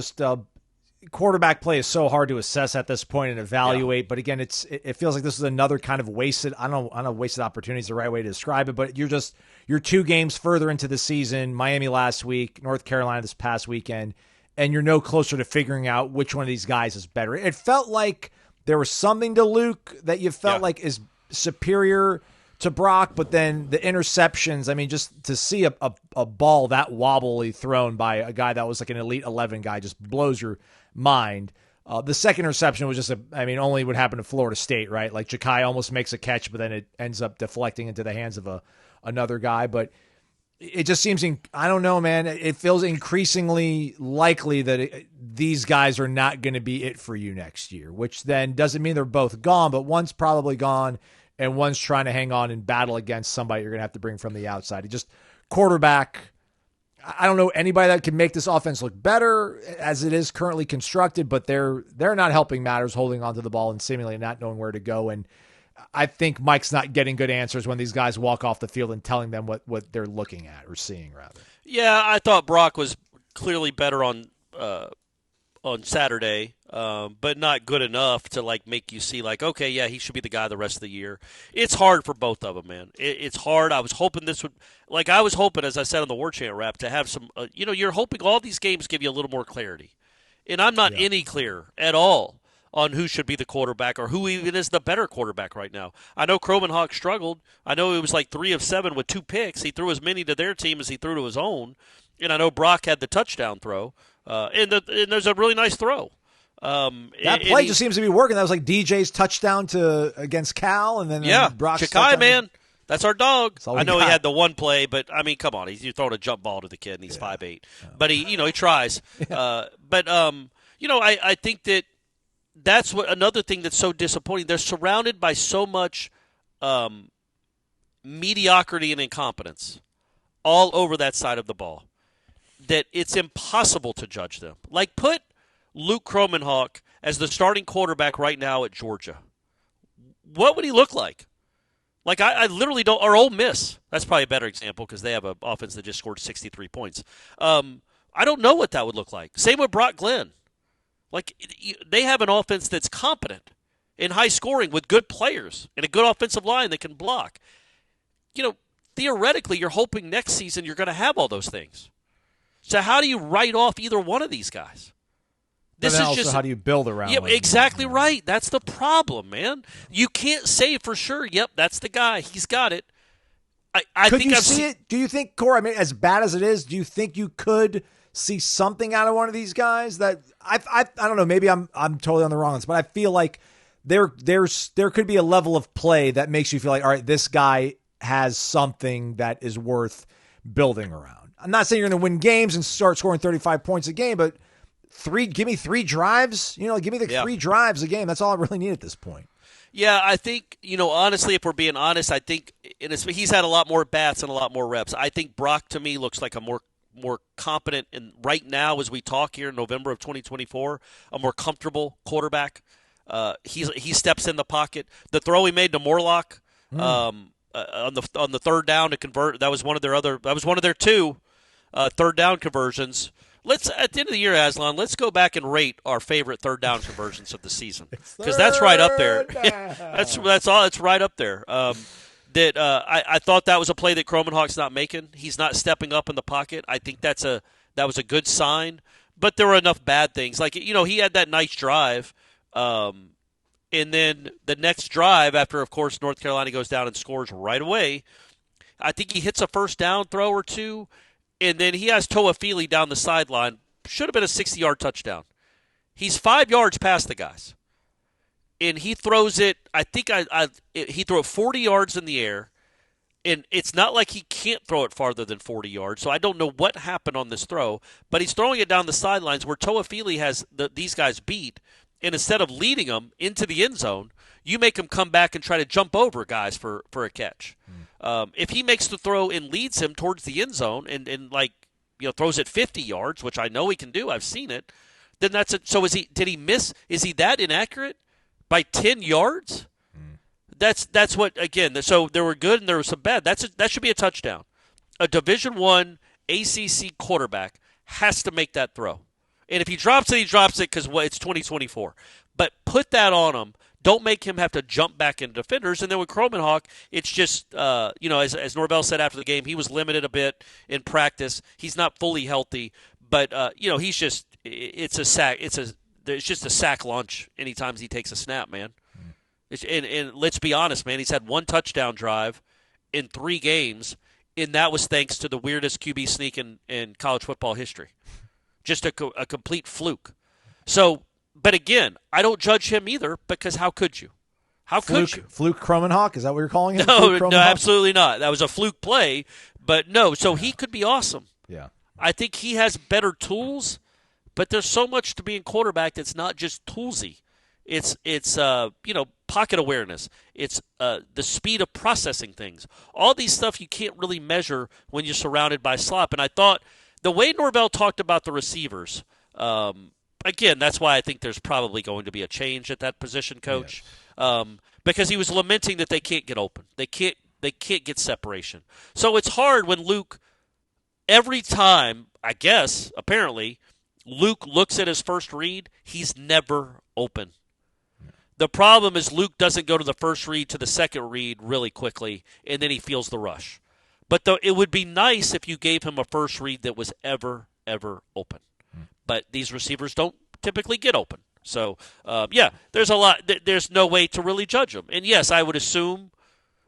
Quarterback play is so hard to assess at this point and evaluate. Yeah. But again, it feels like this is another kind of wasted. I don't know wasted opportunity is the right way to describe it. But you're 2 games further into the season. Miami last week, North Carolina this past weekend, and you're no closer to figuring out which one of these guys is better. It felt like there was something to Luke that you felt like is superior to Brock, but then the interceptions, I mean, just to see a ball that wobbly thrown by a guy that was like an Elite 11 guy just blows your mind. The second interception was just only would happen to Florida State, right? Like Ja'Kai almost makes a catch, but then it ends up deflecting into the hands of another guy. But it just seems, I don't know, man, it feels increasingly likely that these guys are not going to be it for you next year, which then doesn't mean they're both gone, but one's probably gone and one's trying to hang on and battle against somebody you're going to have to bring from the outside. It just quarterback, I don't know anybody that can make this offense look better as it is currently constructed, but they're not helping matters holding onto the ball and seemingly not knowing where to go. And I think Mike's not getting good answers when these guys walk off the field and telling them what they're looking at or seeing, rather. Yeah, I thought Brock was clearly better on on Saturday, but not good enough to like make you see like, okay, yeah, he should be the guy the rest of the year. It's hard for both of them, man. It's hard. I was hoping this would, like I was hoping, as I said on the Warchant wrap, to have some. You're hoping all these games give you a little more clarity, and I'm not any clearer at all on who should be the quarterback or who even is the better quarterback right now. I know Kromenhoek struggled. I know it was like 3 of 7 with 2 picks. He threw as many to their team as he threw to his own. And I know Brock had the touchdown throw. And there's a really nice throw. That play just seems to be working. That was like DJ's touchdown against Cal, and then Brock's Chikai, touchdown. man. That's our dog. All I know got. he had the one play, but, I mean, come on. You're throwing a jump ball to the kid, and he's 5'8". But, he tries. I think that's what another thing that's so disappointing. They're surrounded by so much mediocrity and incompetence all over that side of the ball that it's impossible to judge them. Like, put Luke Kromenhoek as the starting quarterback right now at Georgia. What would he look like? Like, I literally don't – or Ole Miss. That's probably a better example because they have an offense that just scored 63 points. I don't know what that would look like. Same with Brock Glenn. Like, they have an offense that's competent in high scoring with good players and a good offensive line that can block. Theoretically, you're hoping next season you're going to have all those things. So how do you write off either one of these guys? This is just how do you build around them? Exactly right. That's the problem, man. You can't say for sure, yep, that's the guy. He's got it. I could think you I've see it? Do you think, Corey, I mean, as bad as it is, do you think you could see something out of one of these guys? That I don't know. Maybe I'm totally on the wrong ones, but I feel like there could be a level of play that makes you feel like, all right, this guy has something that is worth building around. I'm not saying you're going to win games and start scoring 35 points a game, but give me 3 drives. Give me the 3 drives a game. That's all I really need at this point. Yeah, I think, honestly, if we're being honest, I think he's had a lot more bats and a lot more reps. I think Brock, to me, looks like a more competent, and right now as we talk here in November of 2024, a more comfortable quarterback. He steps in the pocket. The throw he made to Morlock on the third down to convert, that was one of their 2 third down conversions. At the end of the year, Aslan, let's go back and rate our favorite third down conversions of the season, because that's right up there. that's all. It's right up there. I thought that was a play that Kromenhoek's not making. He's not stepping up in the pocket. I think that was a good sign. But there were enough bad things. Like, he had that nice drive, and then the next drive after, of course, North Carolina goes down and scores right away, I think he hits a first down throw or 2. And then he has Toafili down the sideline. Should have been a 60-yard touchdown. He's 5 yards past the guys. And he throws it, I think he threw it 40 yards in the air. And it's not like he can't throw it farther than 40 yards. So I don't know what happened on this throw. But he's throwing it down the sidelines where Toafili has these guys beat. And instead of leading them into the end zone, you make him come back and try to jump over guys for a catch. If he makes the throw and leads him towards the end zone and throws it 50 yards, which I know he can do, I've seen it, then that's it. So did he miss? Is he that inaccurate by 10 yards? That's what, again, so there were good and there was some bad. That should be a touchdown. A Division I ACC quarterback has to make that throw. And if he drops it, he drops it because it's 2024. But put that on him. Don't make him have to jump back into defenders. And then with Kromenhoek, it's just, as Norvell said after the game, he was limited a bit in practice. He's not fully healthy. But, he's just – it's a sack. It's just a sack lunch anytime he takes a snap, man. And let's be honest, man, he's had 1 touchdown drive in 3 games, and that was thanks to the weirdest QB sneak in college football history. Just a complete fluke. So – but again, I don't judge him either because how could you? How could you? Fluke Kromenhoek? Is that what you're calling him? No, absolutely not. That was a fluke play, but no. So he could be awesome. Yeah. I think he has better tools, but there's so much to being quarterback that's not just toolsy. It's pocket awareness. It's the speed of processing things. All these stuff you can't really measure when you're surrounded by slop. And I thought the way Norvell talked about the receivers. Again, that's why I think there's probably going to be a change at that position, Coach, because he was lamenting that they can't get open. They can't get separation. So it's hard when Luke, every time, I guess, apparently, Luke looks at his first read, he's never open. The problem is Luke doesn't go to the first read to the second read really quickly, and then he feels the rush. But it would be nice if you gave him a first read that was ever open. But these receivers don't typically get open. So, there's a lot. There's no way to really judge them. And, yes, I would assume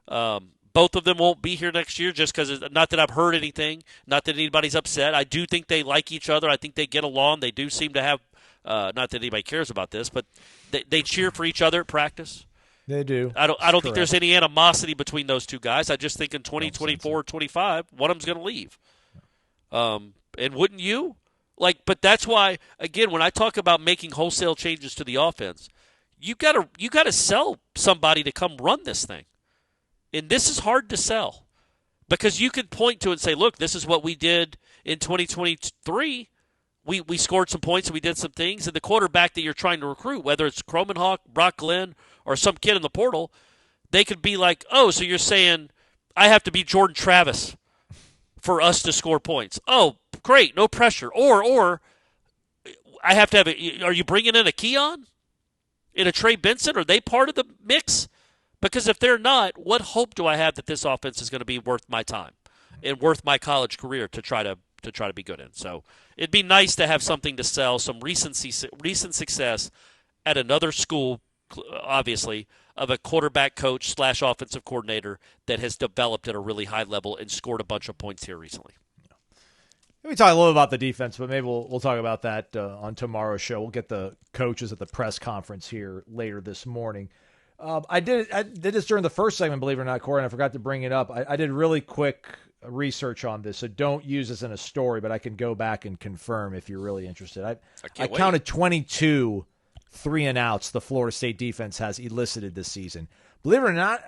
both of them won't be here next year just because – not that I've heard anything, not that anybody's upset. I do think they like each other. I think they get along. They do seem to have not that anybody cares about this, but they cheer for each other at practice. They do. I don't think there's any animosity between those two guys. I just think in 2024, 25, one of them's going to leave. And wouldn't you? But that's why, again, when I talk about making wholesale changes to the offense, you gotta sell somebody to come run this thing. And this is hard to sell because you could point to it and say, look, this is what we did in 2023. We scored some points and we did some things. And the quarterback that you're trying to recruit, whether it's Cromenhawk, Brock Glenn, or some kid in the portal, they could be like, oh, so you're saying I have to be Jordan Travis for us to score points. Oh, great, no pressure. Or I have to have are you bringing in a Keon and a Trey Benson? Are they part of the mix? Because if they're not, what hope do I have that this offense is going to be worth my time and worth my college career to try to be good in? So it'd be nice to have something to sell, some recent success at another school, obviously, of a quarterback coach / offensive coordinator that has developed at a really high level and scored a bunch of points here recently. We talk a little about the defense, but maybe we'll talk about that on tomorrow's show. We'll get the coaches at the press conference here later this morning. I did this during the first segment, believe it or not, Corey, and I forgot to bring it up. I did really quick research on this, so don't use this in a story, but I can go back and confirm if you're really interested. I counted 22 3-and-outs the Florida State defense has elicited this season. Believe it or not,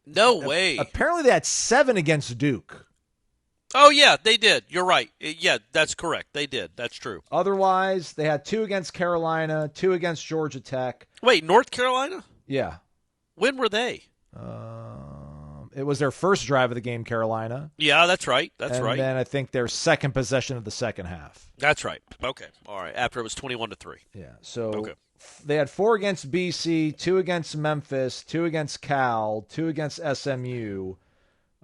no way. Apparently they had 7 against Duke. Oh, yeah, they did. You're right. Yeah, that's correct. They did. That's true. Otherwise, they had 2 against Carolina, 2 against Georgia Tech. Wait, North Carolina? Yeah. When were they? It was their first drive of the game, Carolina. Yeah, that's right. That's right. And then I think their second possession of the second half. That's right. Okay. All right. After it was 21-3. Yeah. So they had 4 against BC, 2 against Memphis, 2 against Cal, 2 against SMU,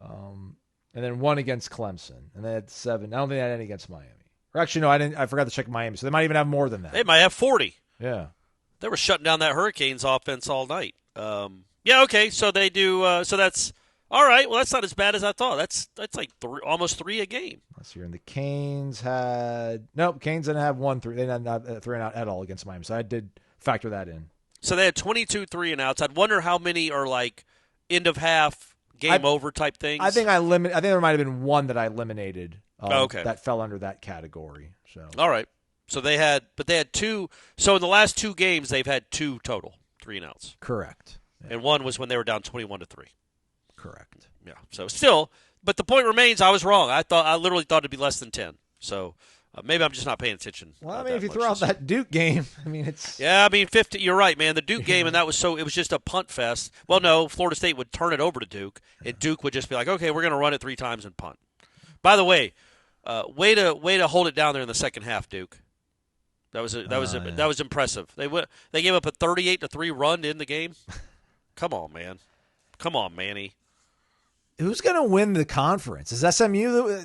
and then 1 against Clemson. And they had 7. I don't think they had any against Miami. Or actually, no, I didn't. I forgot to check Miami. So they might even have more than that. They might have 40. Yeah. They were shutting down that Hurricanes offense all night. Yeah, okay, so they do. So that's all right. Well, that's not as bad as I thought. That's like almost 3 a game. Last year, and the Canes Canes didn't have 1-3. They didn't have 3-and-out at all against Miami. So I did factor that in. So they had 22 3-and-outs. I'd wonder how many are like end of half, game over type things. I think there might have been 1 that I eliminated. Okay, that fell under that category. So all right. So they had 2. So in the last 2 games, they've had 2 total 3-and-outs. Correct. Yeah. And 1 was when they were down 21-3. Correct. Yeah. So still, but the point remains, I was wrong. I literally thought it'd be less than 10. So maybe I'm just not paying attention. Well, I mean, if you throw out that Duke game, I mean, it's 50. You're right, man. The Duke game, and it was just a punt fest. Well, no, Florida State would turn it over to Duke, and Duke would just be like, okay, we're going to run it 3 times and punt. By the way, way to hold it down there in the second half, Duke. That was impressive. They gave up a 38-3 run in the game. Come on, man. Come on, Manny. Who's going to win the conference? Is SMU?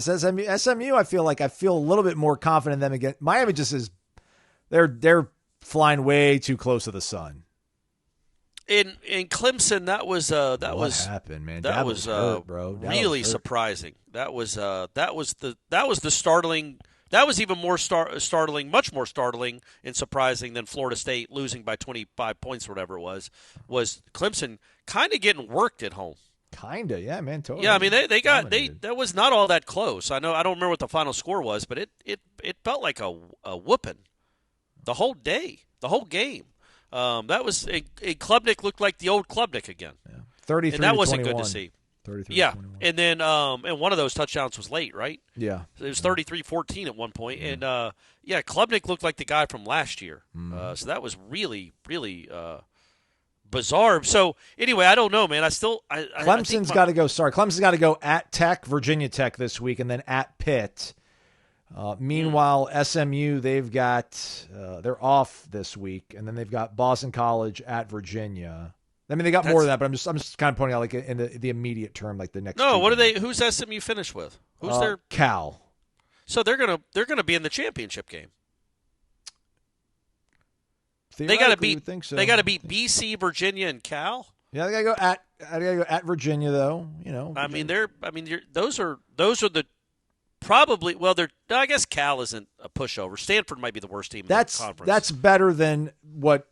SMU, I feel a little bit more confident in them again. Miami just is. They're flying way too close to the sun. In Clemson, what happened, man? That was hurt, bro. Really surprising. That was the startling. That was even more startling, much more startling and surprising than Florida State losing by 25 points or whatever it was Clemson kind of getting worked at home. Kind of, yeah, man, totally. Yeah, I mean, that was not all that close. I don't remember what the final score was, but it felt like a whooping the whole day, the whole game. That was Klubnik looked like the old Klubnik again. Yeah. 33 and that to wasn't 21. good to see. 33 yeah, 21. and then and one of those touchdowns was late, right? Yeah. It was 33-14 at one point. And, Klubnik looked like the guy from last year. So that was really, really bizarre. So, anyway, I don't know, man. Clemson's got to go. Sorry, Clemson's got to go at Tech, Virginia Tech this week, and then at Pitt. Meanwhile, SMU, they've got they're off this week, and then they've got Boston College at Virginia. I mean, they got more than that, but I'm just kind of pointing out like in the immediate term, like the next. No, what are they? Who's SMU finish with? Who's their Cal? So they're gonna be in the championship game. They got to beat. So. They got to beat BC, Virginia, and Cal. Yeah, I gotta go at Virginia though. You know, Virginia. Those are the probably. Well, I guess Cal isn't a pushover. Stanford might be the worst team in the conference. That's better than what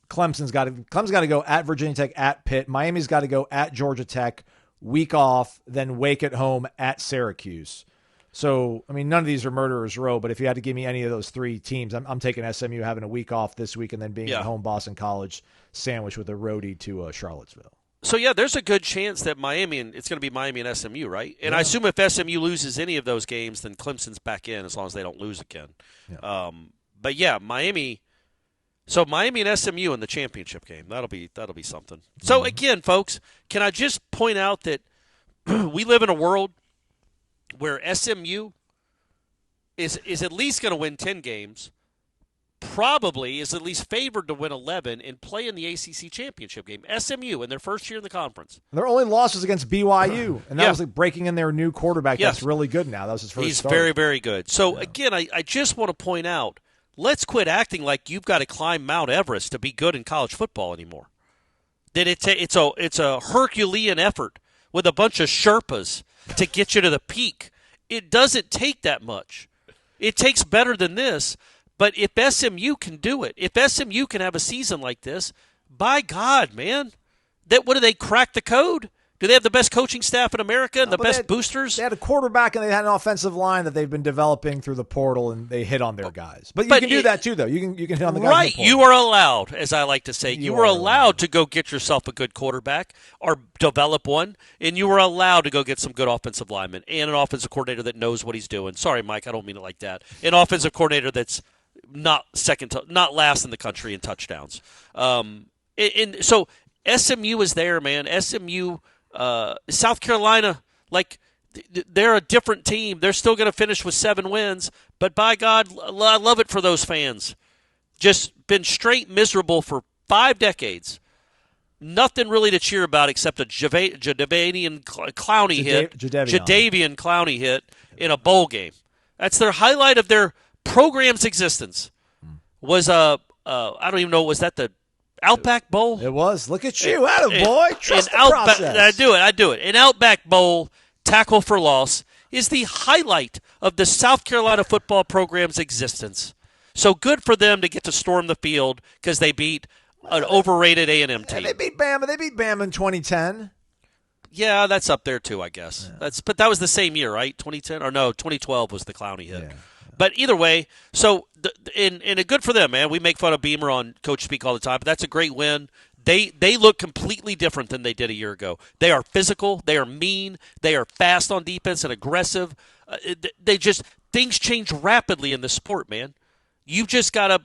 Clemson's got. Clemson's got to go at Virginia Tech, at Pitt. Miami's got to go at Georgia Tech, week off, then Wake at home at Syracuse. So, I mean, none of these are murderer's row, but if you had to give me any of those three teams, I'm taking SMU having a week off this week and then being at home Boston College sandwich with a roadie to Charlottesville. So, yeah, there's a good chance that it's going to be Miami and SMU, right? And I assume if SMU loses any of those games, then Clemson's back in as long as they don't lose again. Yeah. But, yeah, Miami – so Miami and SMU in the championship game. That'll be something. So, again, folks, can I just point out that we live in a world where SMU is at least going to win 10 games, probably is at least favored to win 11 and play in the ACC championship game. SMU in their first year in the conference. Their only loss was against BYU, and that was like breaking in their new quarterback. Yes. That's really good now. That was his first start. He's very, very good. So, again, I just want to point out, let's quit acting like you've got to climb Mount Everest to be good in college football anymore. That it's a Herculean effort with a bunch of Sherpas to get you to the peak. It doesn't take that much. It takes better than this. But if SMU can do it, if SMU can have a season like this, by God, man, what do they crack the code? Do they have the best coaching staff in America and the best boosters? They had a quarterback and they had an offensive line that they've been developing through the portal, and they hit on their guys. But you can do that too, though. You can hit on the guys. Right. In the portal. You are allowed, as I like to say, you are allowed to go get yourself a good quarterback or develop one, and you are allowed to go get some good offensive linemen and an offensive coordinator that knows what he's doing. Sorry, Mike, I don't mean it like that. An offensive coordinator that's not last in the country in touchdowns. And so SMU is there, man. SMU. South Carolina, they're a different team. They're still going to finish with 7 wins, but by God, I love it for those fans. Just been straight miserable for 5 decades. Nothing really to cheer about except a Jadeveon Clowney hit in a bowl game. That's their highlight of their program's existence. Was I don't even know, was that the Outback Bowl? It was. Look at you. Attaboy. Trust the process. I do it. An Outback Bowl tackle for loss is the highlight of the South Carolina football program's existence. So good for them to get to storm the field because they beat an overrated A&M team. They beat Bama. They beat Bama in 2010. Yeah, that's up there too, I guess. Yeah. But that was the same year, right? 2010 or no? 2012 was the Clowney hit. Yeah. But either way, so and good for them, man. We make fun of Beamer on Coach Speak all the time, but that's a great win. They look completely different than they did a year ago. They are physical. They are mean. They are fast on defense and aggressive. Things change rapidly in the sport, man. You've just got to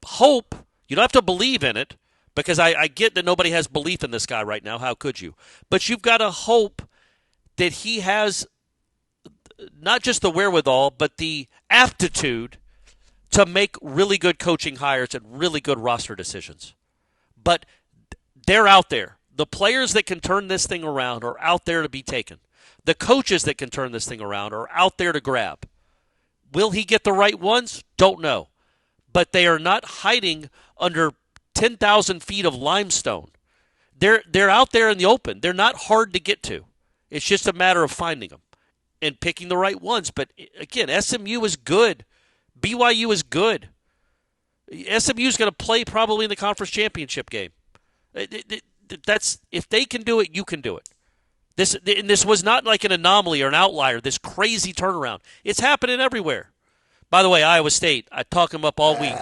hope. You don't have to believe in it because I get that nobody has belief in this guy right now. How could you? But you've got to hope that he has not just the wherewithal, but the aptitude to make really good coaching hires and really good roster decisions. But they're out there. The players that can turn this thing around are out there to be taken. The coaches that can turn this thing around are out there to grab. Will he get the right ones? Don't know. But they are not hiding under 10,000 feet of limestone. They're out there in the open. They're not hard to get to. It's just a matter of finding them and picking the right ones. But, again, SMU is good. BYU is good. SMU is going to play probably in the conference championship game. That's if they can do it, you can do it. This was not like an anomaly or an outlier, this crazy turnaround. It's happening everywhere. By the way, Iowa State, I talk them up all week.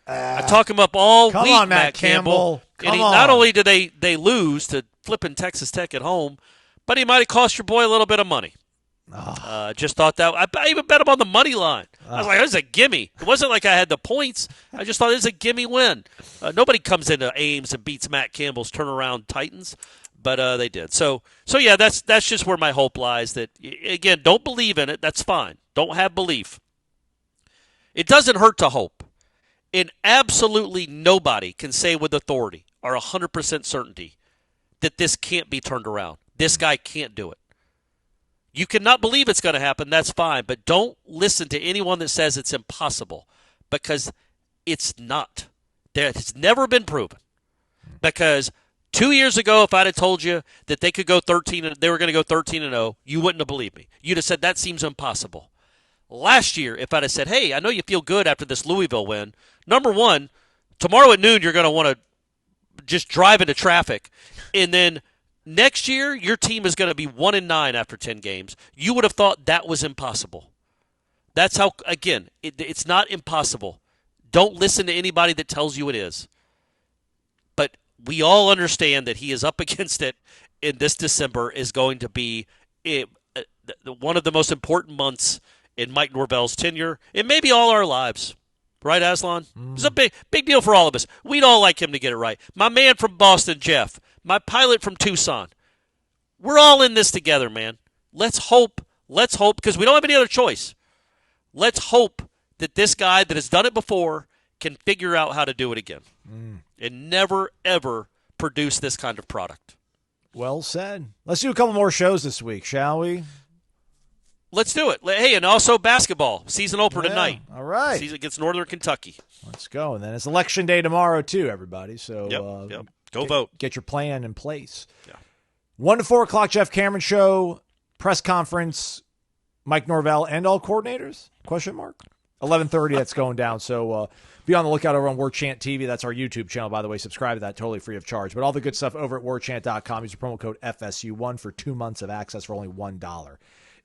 Come on, Matt Campbell. Not only did they lose to flipping Texas Tech at home, but he might have cost your boy a little bit of money. Just thought that. I even bet him on the money line. I was like, this is a gimme. It wasn't like I had the points. I just thought this is a gimme win. Nobody comes into Ames and beats Matt Campbell's turnaround Titans, but they did. So yeah, that's just where my hope lies. That, again, don't believe in it. That's fine. Don't have belief. It doesn't hurt to hope. And absolutely nobody can say with authority or 100% certainty that this can't be turned around. This guy can't do it. You cannot believe it's going to happen, that's fine, but don't listen to anyone that says it's impossible, because it's not. It's never been proven. Because 2 years ago, if I'd have told you that they could go 13 and they were going to go 13-0, you wouldn't have believed me. You'd have said that seems impossible. Last year, if I'd have said, hey, I know you feel good after this Louisville win. Number one, tomorrow at noon you're going to want to just drive into traffic, and then next year, your team is going to be 1-9 after 10 games. You would have thought that was impossible. That's how, again, it's not impossible. Don't listen to anybody that tells you it is. But we all understand that he is up against it, and this December is going to be one of the most important months in Mike Norvell's tenure, and maybe all our lives. Right, Aslan? It's a big deal for all of us. We'd all like him to get it right. My man from Boston, Jeff. My pilot from Tucson. We're all in this together, man. Let's hope, because we don't have any other choice. Let's hope that this guy that has done it before can figure out how to do it again and never, ever produce this kind of product. Well said. Let's do a couple more shows this week, shall we? Let's do it. Hey, and also basketball. Season opener tonight. All right. Season against Northern Kentucky. Let's go. And then it's Election Day tomorrow, too, everybody. So yep. Go vote. Get your plan in place. Yeah. 1 to 4 o'clock, Jeff Cameron Show, press conference, Mike Norvell, and all coordinators? Question mark. 11:30, that's going down. So be on the lookout over on Warchant TV. That's our YouTube channel, by the way. Subscribe to that, totally free of charge. But all the good stuff over at warchant.com. Use the promo code FSU1 for 2 months of access for only $1.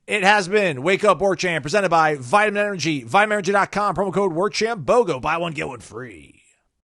It has been Wake Up Warchant, presented by Vitamin Energy. VitaminEnergy.com, promo code warchantbogo. Buy one, get one free.